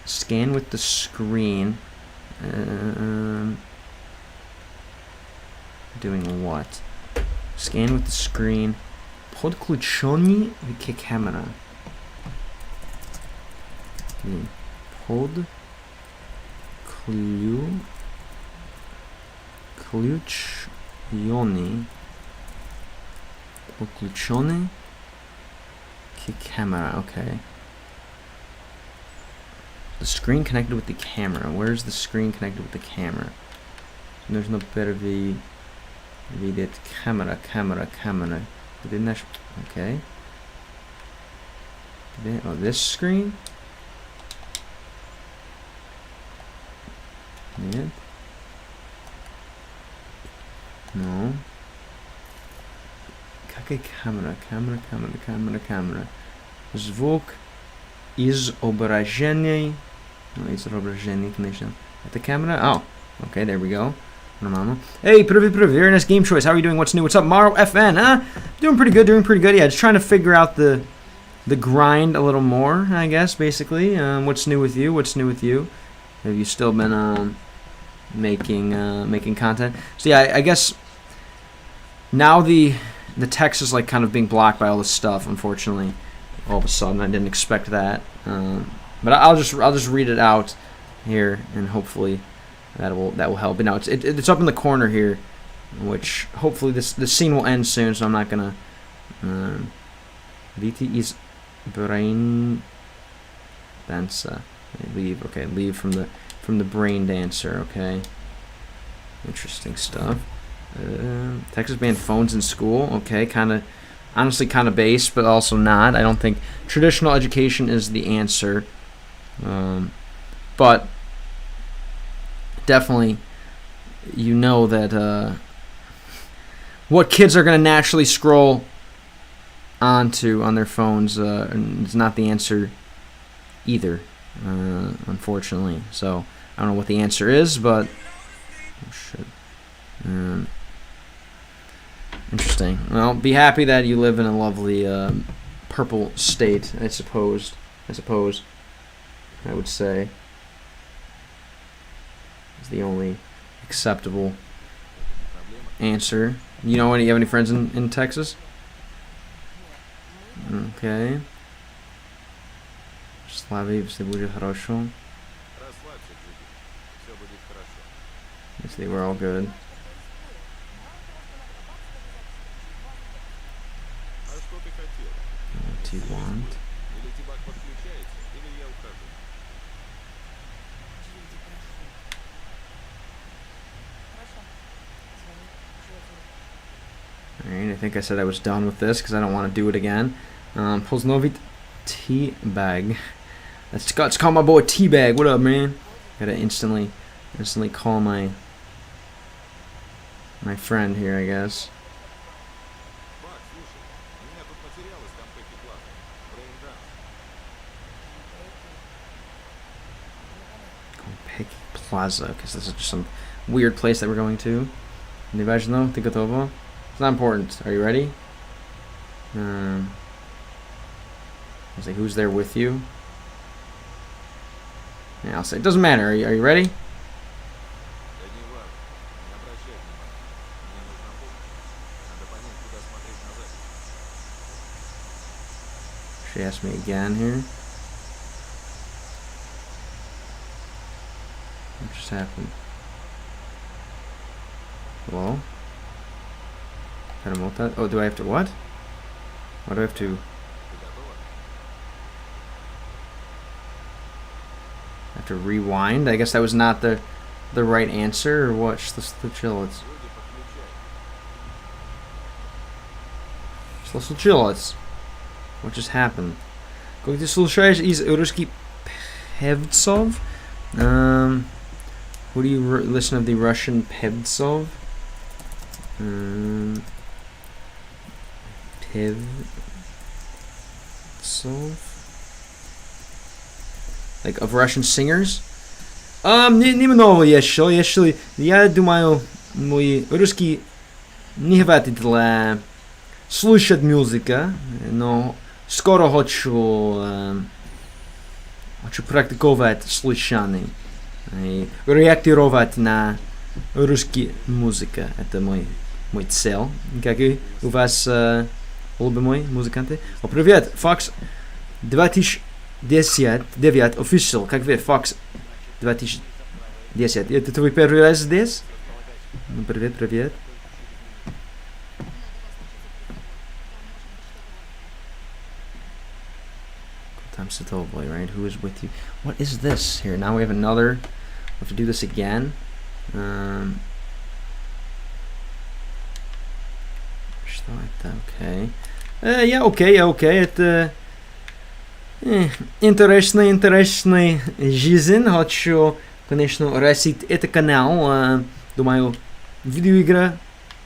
Scan with the screen. Doing what? Scan with the screen. Podключение к камера. Подключенный к camera. Okay. The screen connected with the camera. Where's the screen connected with the camera? There's no better видеть camera. Okay. Oh, this screen? Нет. No. Какая камера? Камера. Звук изображений. No, изображений, конечно. Это камера? Oh. Okay, there we go. Hey, привет. Very nice game choice. How are you doing? What's new? What's up, Maro FN? Huh? Doing pretty good. Yeah, just trying to figure out the grind a little more, I guess, basically. What's new with you? Have you still been making content? So yeah, I guess now the text is like kind of being blocked by all this stuff, unfortunately. All of a sudden, I didn't expect that. But I'll just read it out here, and hopefully that will help. But no, it's up in the corner here, which hopefully this scene will end soon. So I'm not gonna. VT is brain dancer. Leave. Okay, leave from the brain dancer. Okay. Interesting stuff. Texas banned phones in school. Okay, honestly kind of base, but also not. I don't think traditional education is the answer. But definitely, you know that what kids are going to naturally scroll onto on their phones is not the answer either, unfortunately. So I don't know what the answer is, but oh shit. Interesting. Well, be happy that you live in a lovely purple state, I suppose. I would say is the only acceptable answer. You have any friends in Texas? Okay. Славе, все будет хорошо. Yes, they were all good. What do you want? Alright, I think I said I was done with this because I don't want to do it again. Poznovit Teabag. Let's call my boy Teabag. What up, man? Gotta instantly call my friend here, I guess. Picky Plaza, because this is just some weird place that we're going to. Неважно, ты готова? It's not important. Are you ready? I was like, who's there with you? Yeah, I'll say it doesn't matter. Are you ready? She asked me again here. What just happened? Hello? Oh, do I have to what? What do I have to? I have to rewind? I guess that was not the right answer, or what? Что случилось? What just happened? Как ты слушаешь из русских певцов? Who do you listen to the Russian pevtsov? Pevtsov? Like of Russian singers? Немного еще, я думаю, мой русский не хватит для слушать музыка, но скоро хочу практиковать слушание и реагировать на русский музыка. Это мой цель. Как и у вас, любимые музыканты? О, привет, Fox 2010 official. Как вы, Fox 2010? Это твой первый раз здесь? Ну, привет. Там Satoboy, right? Who is with you? What is this here? Now we have another. We have to do this again. Что это? Okay. Yeah, okay. Это интересный жизнь. Хочу, конечно, растить этот канал. Думаю, видеоигра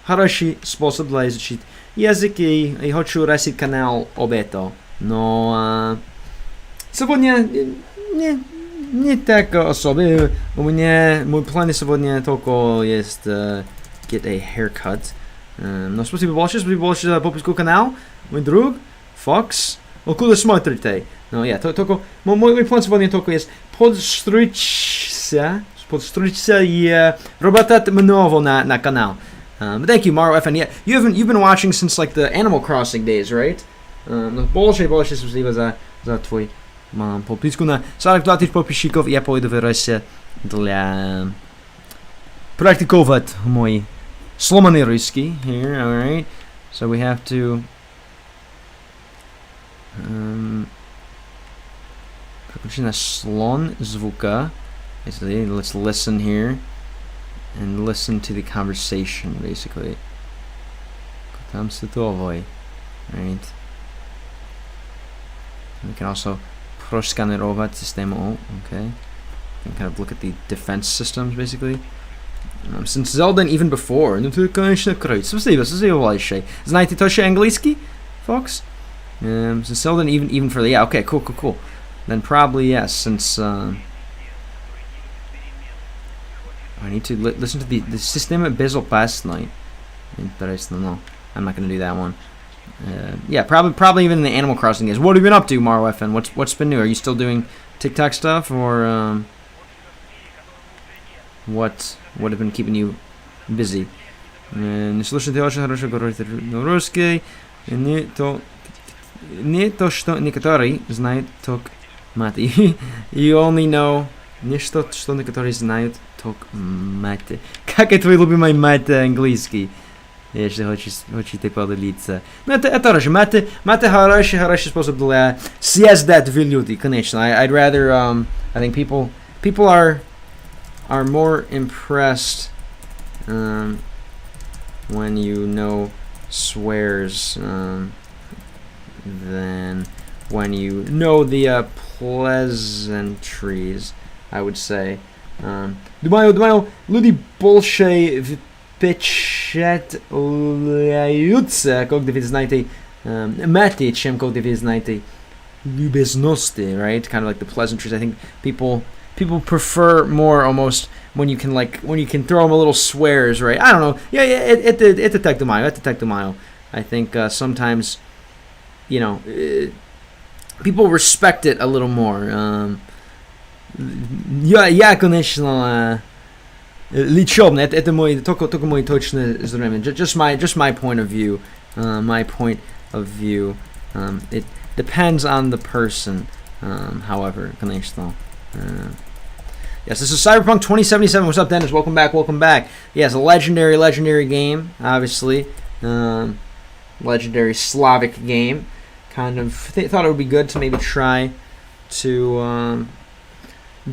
хороший способ для изучить язык, и хочу растить канал об этом. Но сегодня не так особо. У меня мой план сегодня только есть get a haircut. Но спасибо большое за подписку канал, мой друг Fox. Куда смотрите? Но я только мой план сегодня только есть подстричься и работать много на канал. But thank you, Maro FN. Yeah, you've been watching since like the Animal Crossing days, right? Большое спасибо за твой подписку на 42 тысяч подписчиков. Я пойду в Россию для практиковать мой сломанный русский here. All right. So we have to переключить на слон звука. Basically, let's listen here and listen to the conversation. Basically, там световой, right? We can also просканировать систему. Okay. We can kind of look at the defense systems, basically. Since Zelda and even before. Ну ты, конечно, крут. Спасибо большое. Знаете тоже английский, Fox? Since Zelda and even for the... Yeah, okay, cool. Then probably, yes, since... I need to listen to the system безопасной. Interesting, no. I'm not going to do that one. Yeah, probably even in the Animal Crossing days. What have you been up to, Maro FN? What's been new? Are you still doing TikTok stuff, or what have been keeping you busy? Не слушайте очень хорошо говорить русский. Не то, что некоторые знают только мат. You only know не что некоторые знают только мат. Как это твой любимый мат английский? Если хочете поделиться. Ну, это хорошо. Маты хороший способ для съездить в люди, конечно. I'd rather, I think people are more impressed when you know swears than when you know the pleasantries, I would say. Думаю, люди больше впечатляются, когда вы знаете маты, чем когда вы знаете любезности, right? Kind of like the pleasantries. I think people prefer more almost when you can throw them a little swears, right? I don't know. Yeah, это так думаю. I think sometimes, you know, people respect it a little more. Я конечно, лечебно. Это мой только мой точное зрение. Just my point of view. It depends on the person. However, конечно. Yes, this is Cyberpunk 2077. What's up, Dennis? Welcome back. Yes, a legendary game, obviously. Legendary Slavic game. Kind of thought it would be good to maybe try to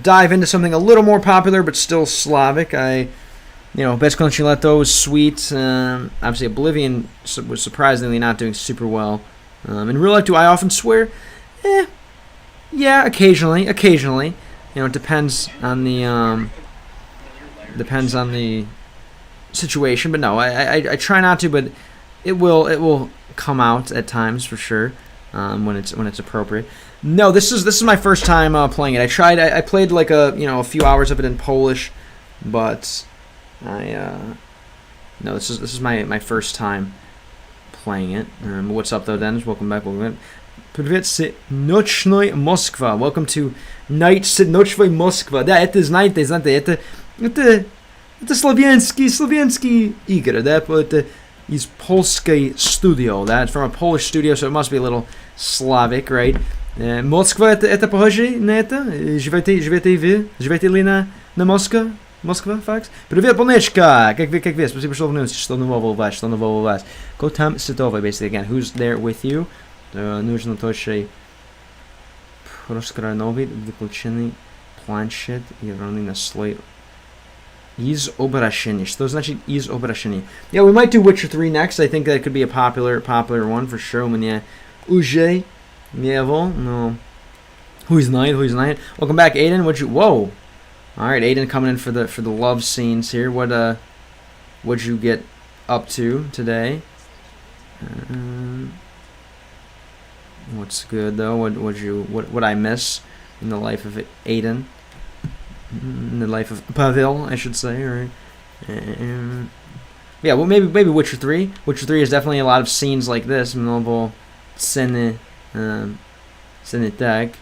dive into something a little more popular, but still Slavic. Best Country Leto was sweet. Obviously, Oblivion was surprisingly not doing super well. In real life, do I often swear? Yeah, occasionally. It depends on the situation. But no, I try not to. But it will come out at times for sure when it's appropriate. No, this is my first time playing it. I played like a few hours of it in Polish, but no, this is my first time playing it. What's up though, Dennis? Welcome back. Привет с ночной Москва. Welcome to Night с ночной Москва. Да, это знаете, это славянские игры, да, это из польской студио, да, it's from a Polish studio, so it must be a little Slavic, right? Москва, это похоже на это? Живете ли на Москва, Факс? Привет, Полнечка! Как вы? Спасибо, что вернулись. Что нового у вас? Кто там с тобой, basically, again, who's there with you? Нужно тоже проскановать выключенный планшет и равный на слой из обращения. Что значит из обращения? Yeah, we might do Witcher 3 next. I think that could be a popular one for sure. У меня уже не его, но who's знает. Welcome back, Aiden. Whoa. All right, Aiden coming in for the love scenes here. What'd you get up to today? What's good though? What I miss in the life of Aiden? In the life of Pavel, I should say, right? Yeah, well, maybe Witcher 3. Witcher 3 is definitely a lot of scenes like this. Mnogo sceny tak.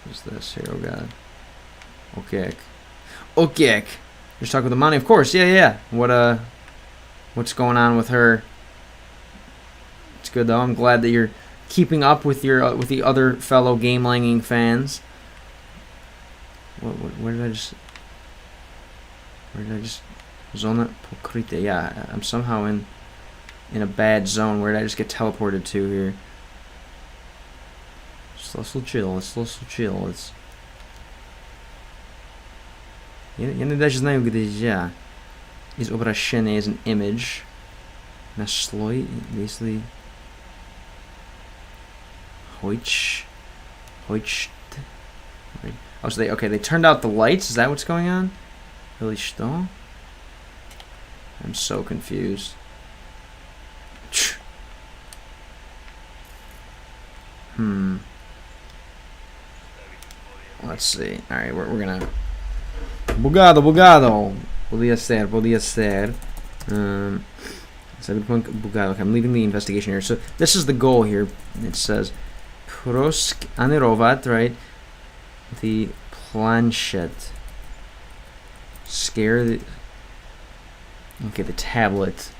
What's this here? Oh god. Okay. Just talking with the money, of course. Yeah. What's going on with her? It's good though. I'm glad that you're keeping up with the other fellow game-langing fans. Where did I just zona pokryte? Yeah, I'm somehow in a bad zone. Where did I just get teleported to here? Slow chill. It's я не даже знаю, где я. Из обращения is an image. На слой, basically. Hoich. Oh, so they turned out the lights. Is that what's going on? Really что? I'm so confused. Let's see. All right, we're gonna. Bugado. Podía ser. CYBERPUNK bugado. Okay, I'm leaving the investigation here. So this is the goal here. It says proskanirovat, right? The planchet. Scare the. Okay, the tablet.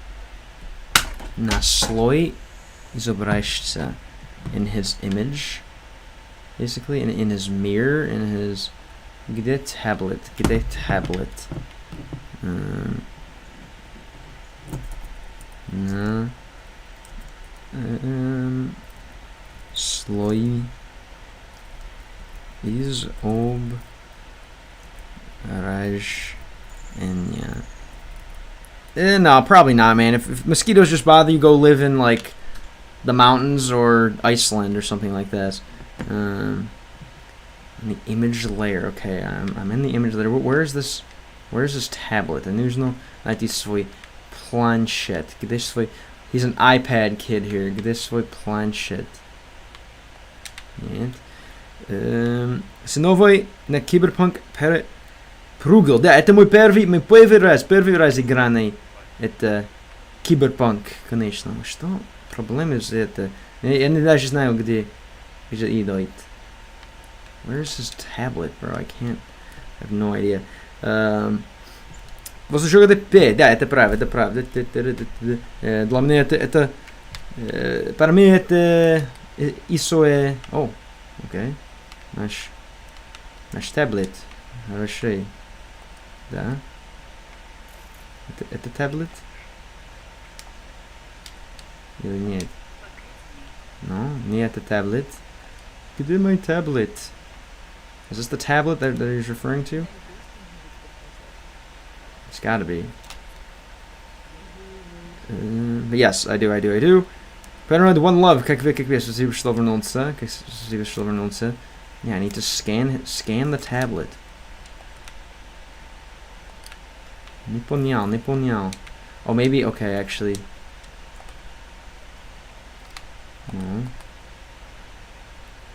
Na sloj изображается in his image, basically, in his mirror, in his. Где tablet? Слой из обращения. No, probably not, man. If mosquitoes just bother you, go live in like the mountains or Iceland or something like that. In the image layer. Okay, I'm in the image layer. Where is this tablet? Нужно найти свой планшет. Где свой? He's an iPad kid here. Где свой планшет? Нет. Сыновой на CYBERPUNK перепрыгал. Да, это мой первый раз игранный. Это CYBERPUNK, конечно. Что? Проблемы с это? Я не даже знаю, где идет. Where's his tablet, bro? I have no idea. Возвращу ДП. Да, это правда. Для меня это para mim isso é. Oh, ok. Наш таблет. Хорошо. Да. Это таблет? Или нет? No, не это таблет. Где мой таблет? Is this the tablet that he's referring to? It's gotta be. But yes, I do. Paranoid One Love, как вы, спасибо, что вернулся. Yeah, I need to scan the tablet. Не понял. Oh, maybe, okay, actually. No.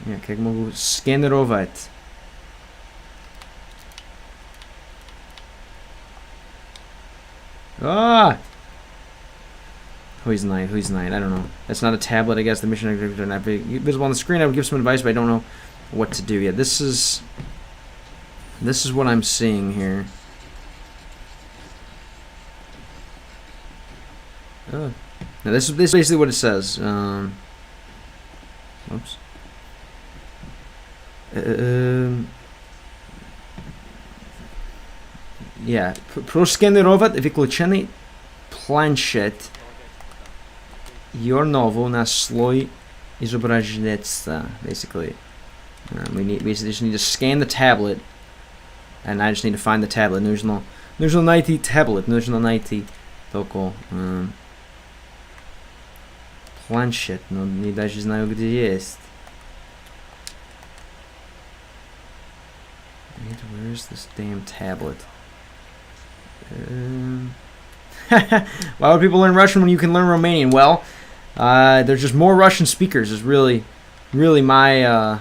Yeah, как могу сканировать? Ah! Who's night? I don't know. That's not a tablet, I guess. The mission objectives are not visible on the screen. I would give some advice, but I don't know what to do yet. This is what I'm seeing here. Oh. Now this is basically what it says. Oops. Yeah. Proskenerować wykluczony planshet Jornovo na sloj izobraznictva, basically. We just need to scan the tablet, and I just need to find the tablet. Нужно найти tablet. Нужно найти только планшет, но не даже знаю, где есть. Where's this damn tablet? Why would people learn Russian when you can learn Romanian? Well, there's just more Russian speakers. Is really my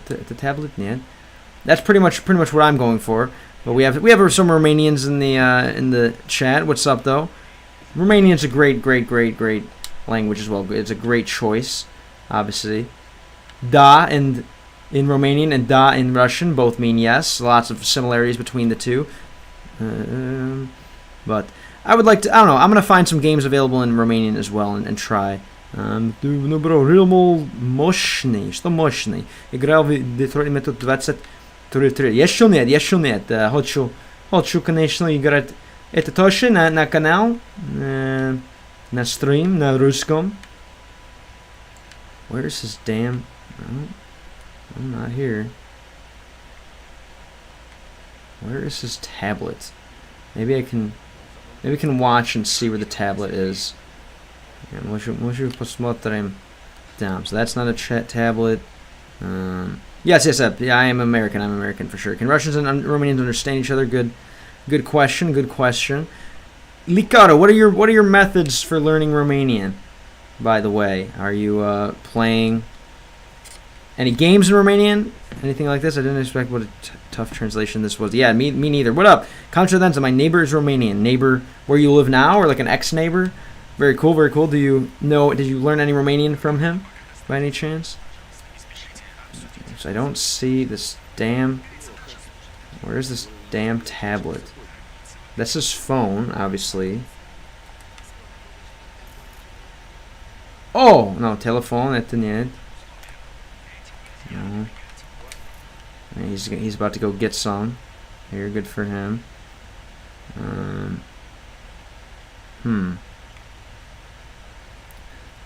the tablet. Yeah, that's pretty much what I'm going for. But we have some Romanians in the chat. What's up though? Romanian's a great language as well. It's a great choice, obviously. Da in Romanian and da in Russian both mean yes. Lots of similarities between the two. But I would like to, I don't know, I'm going to find some games available in Romanian as well and try. No bro, real мощный, что мощный. Играл в Detroit метод 23. Еще нет. Хочу, конечно, играть. Это тоже на канал, на стрим, на русском. Where's his damn... Oh, I'm not here. Where is his tablet? Maybe I can watch and see where the tablet is. Можем посмотрим. Damn, so that's not a tablet. Yes, yeah, I am American. I'm American for sure. Can Russians and Romanians understand each other? Good question. Licaro, what are your methods for learning Romanian? By the way, are you playing any games in Romanian? Anything like this? I didn't expect what a tough translation this was. Yeah, me neither. What up? Contradenza, my neighbor is Romanian. Neighbor where you live now, or like an ex-neighbor? Very cool. Did you learn any Romanian from him by any chance? So I don't see this damn... Where's this damn tablet? That's his phone, obviously. Oh! No, telephone, это нет. No. He's about to go get some. Here, good for him.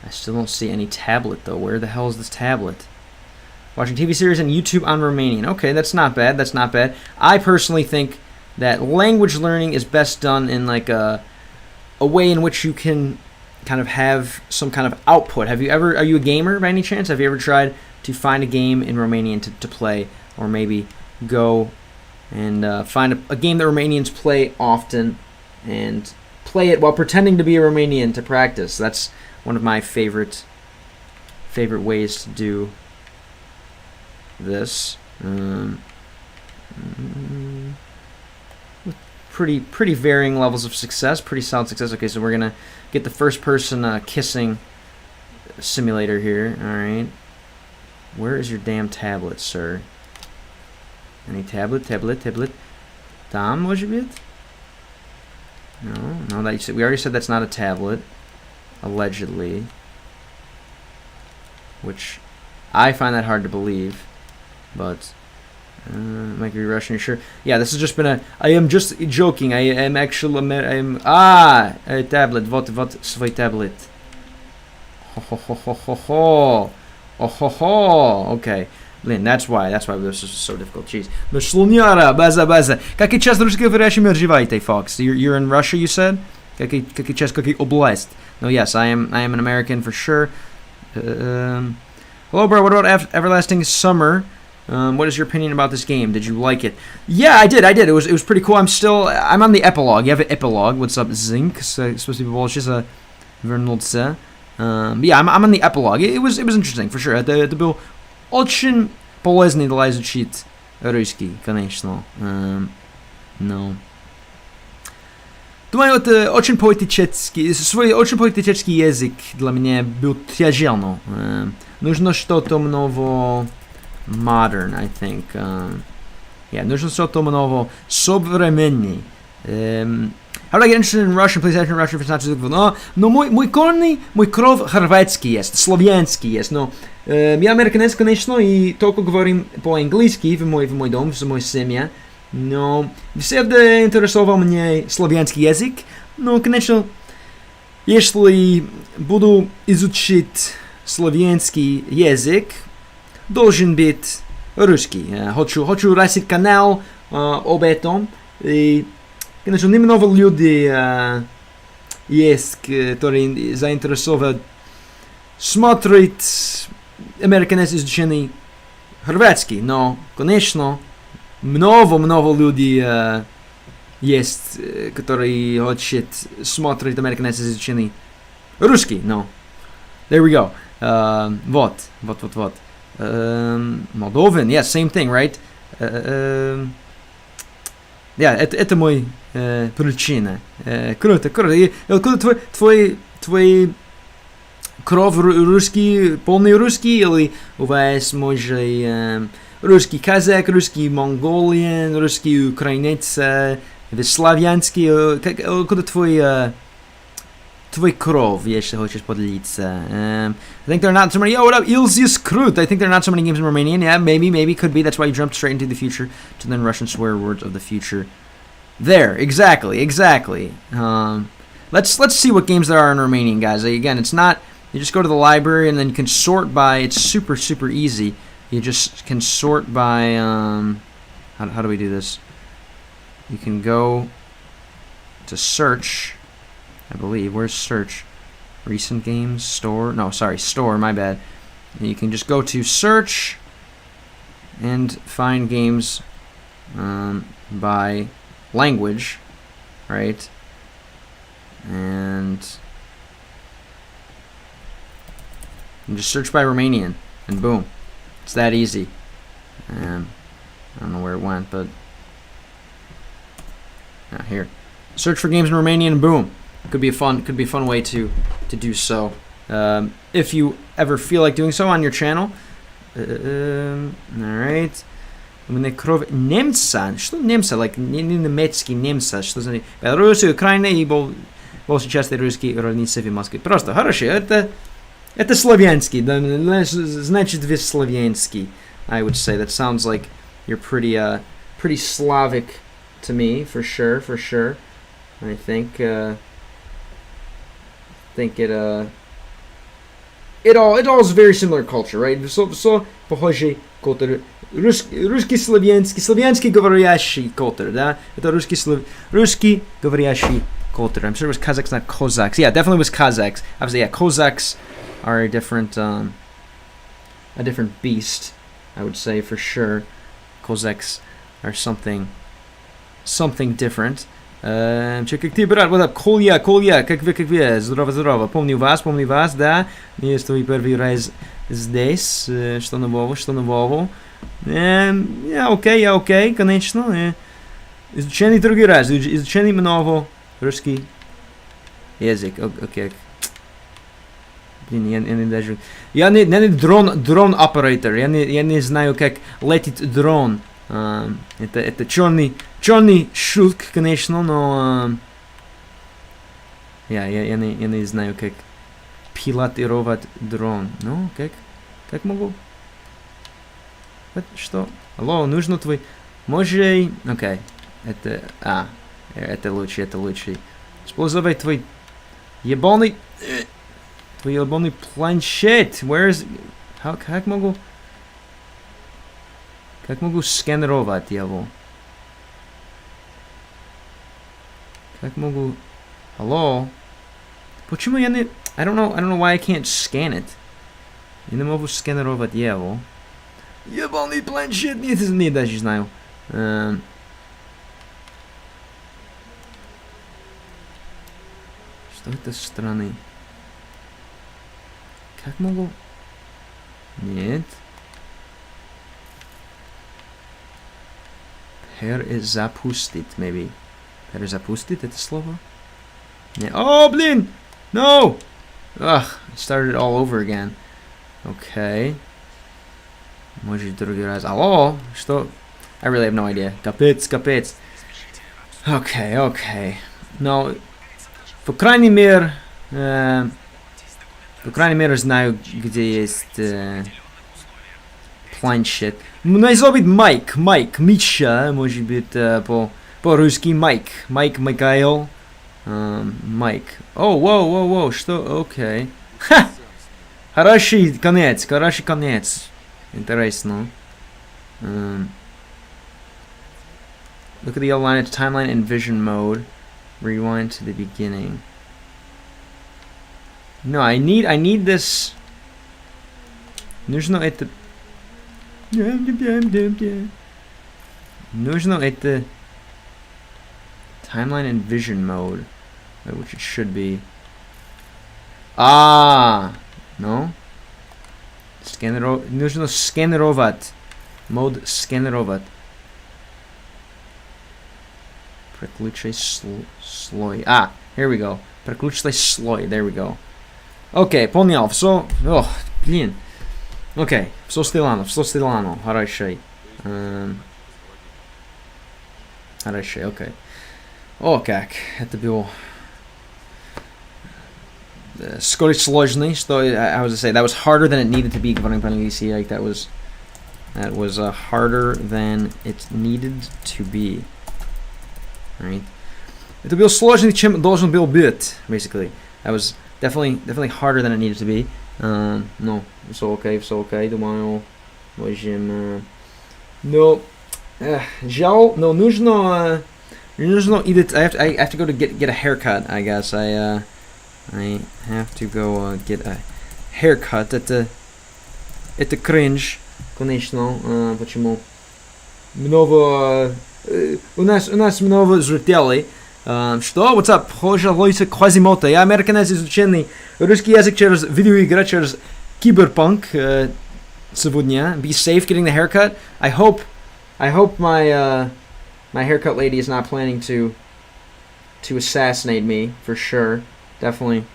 I still don't see any tablet though. Where the hell is this tablet? Watching TV series and YouTube on Romanian. Okay, that's not bad. I personally think that language learning is best done in like a way in which you can kind of have some kind of output. Are you a gamer by any chance? Have you ever tried to find a game in Romanian to play, or maybe go and find a game that Romanians play often and play it while pretending to be a Romanian to practice? That's one of my favorite ways to do this. With pretty varying levels of success, pretty solid success. Okay, so we're gonna get the first person kissing simulator here. All right. Where is your damn tablet, sir? Any tablet? Там, может быть? No, we already said that's not a tablet. Allegedly. Which I find that hard to believe. But might be Russian, sure. Yeah, this has just been I am just joking. I am actually a tablet. Вот свой tablet. Okay. Блин, that's why this is so difficult. Jeez. Baza. Какой час русскоговорящий мир живете, Fox? You're in Russia, you said? Какой час, какой область? No, yes, I am an American for sure. Hello, bro. What about Everlasting Summer? What is your opinion about this game? Did you like it? Yeah, I did. It was pretty cool. I'm on the epilogue. You have an epilogue. What's up, Zink? Спасибо большое. Вернулся. Yeah, I'm on the epilogue. It was interesting for sure. Это был очень полезно для изучить русский, конечно. No. Думаю, это очень поэтический, свой очень поэтический язык для меня был тяжело. Нужно что-то новое, modern, I think. Нужно что-то новое, современное. How do I get interested in Russian? Please answer in Russian if it's not too difficult. Но мой корни, мой кровь хорватский есть, славянский есть. Но я американец, конечно, и только говорим по-английски в мой дом, в моей семье. Но всегда интересовал меня славянский язык. Но, конечно, если буду изучить славянский язык, должен быть русский. Хочу расширить канал об этом. И, конечно, немного людей есть, которые заинтересованы смотреть американское изучение хорватский. Но, конечно, много людей есть, которые хотят смотреть американское изучение русский. Но, there we go. Вот. Moldovan, yeah, same thing, right? Это мой причина. Круто. И откуда твой кровь русский, полный русский, или у вас может русский казак, русский монголиан, русский украинец, славянский? Откуда твой кровь, если хочешь поделиться? I think there are not so many. Yo, what up, Ilzius Krut? I think there are not so many games in Romanian. Yeah, maybe, could be. That's why you jumped straight into the future to learn Russian swear words of the future. There, exactly. Let's see what games there are in Romanian, guys. Again, it's not. You just go to the library and then you can sort by. It's super easy. You just can sort by. How do we do this? You can go to search. I believe. Where's search? Recent games, store. No, sorry, store, my bad. And you can just go to search and find games by language, right? And just search by Romanian, and boom. It's that easy. I don't know where it went, but here. Search for games in Romanian, and boom. Could be a fun way to do so. If you ever feel like doing so on your channel. Alright. Немца. Что немца? Like немецкий немца. Что за Беларусь, Украина и большей части русские родницы в Москве. Просто хорошо. Это славянский. Значит, вы славянский. I would say that sounds like you're pretty Slavic to me, for sure. I think it all is very similar culture, right? So похожий культура. Русский славянский говорящий культура, да? Это русский говорящий культура. I'm sure it was Kazakhs, not Cossacks. Yeah, definitely was Kazakhs. Obviously, yeah, Cossacks are a different beast, I would say, for sure. Cossacks are something different. Как ты, брат, вот так, Коля, как вы, здорово, помню вас, да, есть твой первый раз здесь, что нового, окей, конечно, изучение другой раз, изучение нового, русский язык, окей. Блин, я не дрон оператор, я не знаю, как летит дрон. Это черный шутка, конечно, но я не знаю, как пилотировать дрон. Ну, как могу? Что? Алло, нужно твой... Может... Окей. Это лучше. Используй твой ебаный планшет. Where is... Как могу... Как могу сканировать его? Как могу... Hello? Почему я не... I don't know why I can't scan it. Я не могу сканировать его. Ебаный планшет, не даже знаю. Что это страны? Как могу... Нет. Перезапустить, maybe. Перезапустить это слово? Yeah. Oh, blin! No! Ugh, I started it all over again. Okay. Может, другой раз. Алло? Что? I really have no idea. Капец. Okay. No. По крайней мере, знаю, где есть планшет. Назвал быть Майк, Миша, может быть, по-русски Майк, Михаил, Майк. О, воу, что? Окей. Ха! Хороший конец. Интересно. Look at the yellow line, it's timeline and vision mode. Rewind to the beginning. No, I need this. Нужно это. Нужно это. Timeline and vision mode, which it should be. Ah, no. Нужно сканировать. Mode сканировать. Приключай слой. Ah, here we go. Приключай слой. There we go. Okay, понял. Все. Ох, блин. Okay, все стилано. Хорошо. Okay. О, как. Это было... Скорее сложный, что... I was to say, that was harder than it needed to be, говорим по-английски. Like, that was harder than it needed to be. Right? Это был сложнее, чем должен был быть, basically. That was definitely harder than it needed to be. No, все окей, думаю, можем... No, жаль, но нужно идти... I have to go to get a haircut, I guess. I have to go get a haircut. Это cringe, конечно, почему? Много... У нас много зрителей. Что? What's up? Пожалуйста, Quasimoto. Я американец изученный русский язык через видеоигры, через CYBERPUNK сегодня. Be safe getting the haircut. I hope my haircut lady is not planning to assassinate me, for sure. Definitely.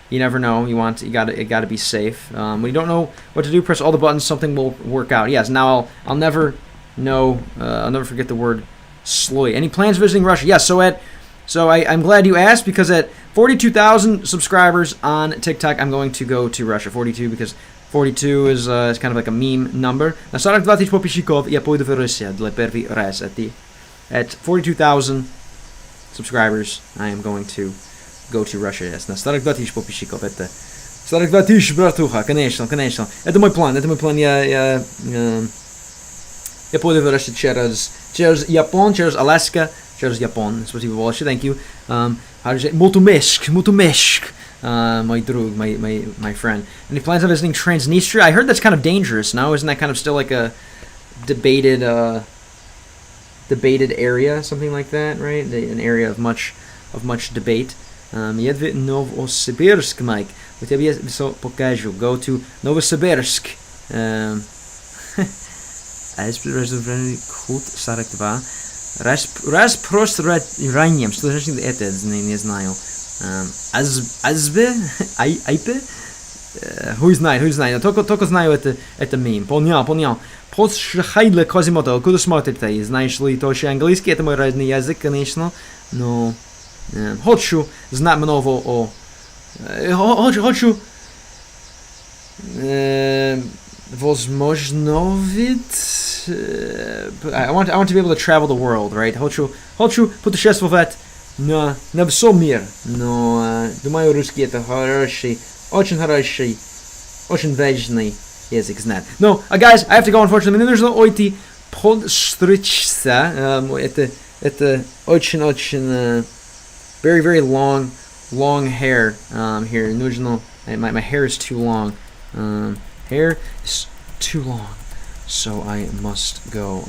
You never know. You gotta be safe. When you don't know what to do, press all the buttons, something will work out. Yes, now I'll never know, I'll never forget the word sloy. Any plans visiting Russia? Yes, so I'm glad you asked, because at 42,000 subscribers on TikTok, I'm going to go to Russia. 42, because 42 is kind of like a meme number. На 42 тысяч подписчиков я пойду в Россию для первый раз. At 42,000 subscribers, I am going to go to Russia. Yes, на 42 тысяч подписчиков. Это 42 тысяч, братуха, конечно. Это мой план. Я пойду в Россию через Япон, через Аляска, через Япон. Спасибо большое, thank you. Multumeshk, my друг, my friend. Any plans on visiting Transnistria? I heard that's kind of dangerous. No, isn't that kind of still like a debated area, something like that, right? An area of much debate. Jedve Novosibirsk, Mike. Вот тебе все покажу. Go to Novosibirsk. Код 42. Распространением. Что значит это? Не знаю. Азбе? Айпе? Хуй знает. Только знаю это мем. Понял. Подшахайдле Козимото. Куда смотрите? Знаешь ли тоже английский? Это мой родной язык, конечно. Но хочу знать много о... Хочу... Возможно, I want to be able to travel the world, right? Хочу путешествовать на всем мире. Но думаю, русский это хороший, очень важный язык знать. No, guys, I have to go, unfortunately. Мне нужно уйти подстричься. Это очень very long hair here. Нужно... My hair is too long. Hair is too long, so I must go.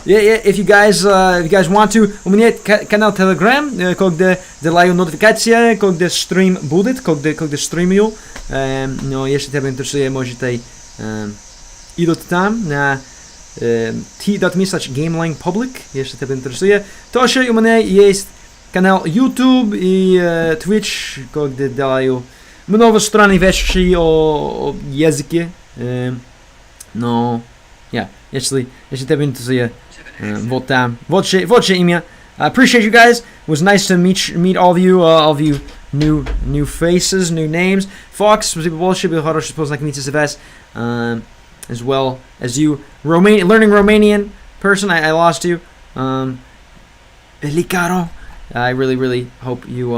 If you guys want to, у меня канал Telegram, когда делаю notification, когда стрим будет, когда стримю. Но если тебя интересует, можете идти там на t.me/gameline public, если тебя интересует. Тоже у меня есть канал YouTube и Twitch, где делаю много странных вещей о языке. Но, если тебе интересует, вот там, вот имя. I appreciate you guys. It was nice to meet all of you new faces, new names. Fox, спасибо большое, было хорошо познакомиться с вас. As well as you, learning Romanian person, I lost you. Licaro, I really hope you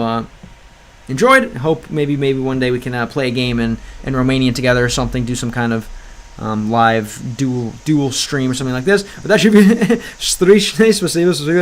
enjoyed. Hope maybe one day we can play a game in Romanian together or something. Do some kind of live dual stream or something like this. But that should be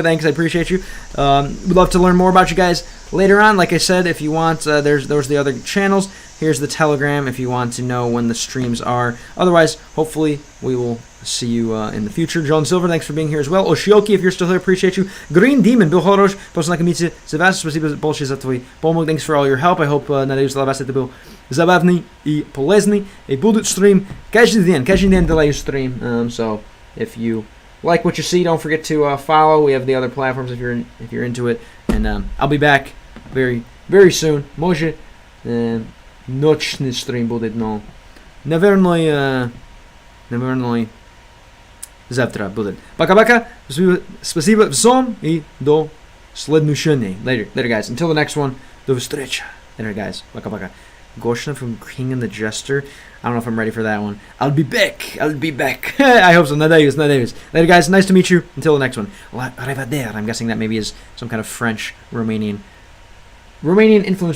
thanks, I appreciate you. We'd love to learn more about you guys later on. Like I said, if you want, there's the other channels. Here's the Telegram if you want to know when the streams are. Otherwise, hopefully we will see you in the future. John Silver, thanks for being here as well. Oshioki, if you're still here, appreciate you. Green Demon, был хорош, познакомиться с вас. Спасибо большое за твой помощь. Thanks for all your help. I hope, надеюсь, для вас это был забавный и полезный. И будет стрим каждый день делаю стрим. So if you like what you see, don't forget to follow. We have the other platforms if you're into it. And I'll be back very soon. Может, ночный стрим будет, но наверное завтра будет. Пока-пока. Спасибо всем и до следующего. Later, guys. Until the next one. До встречи. Later, guys. Пока-пока. Goshna from King and the Jester. I don't know if I'm ready for that one. I'll be back. I hope so. Nadayus. Later, guys. Nice to meet you. Until the next one. Arrivederci. I'm guessing that maybe is some kind of French, Romanian influenced by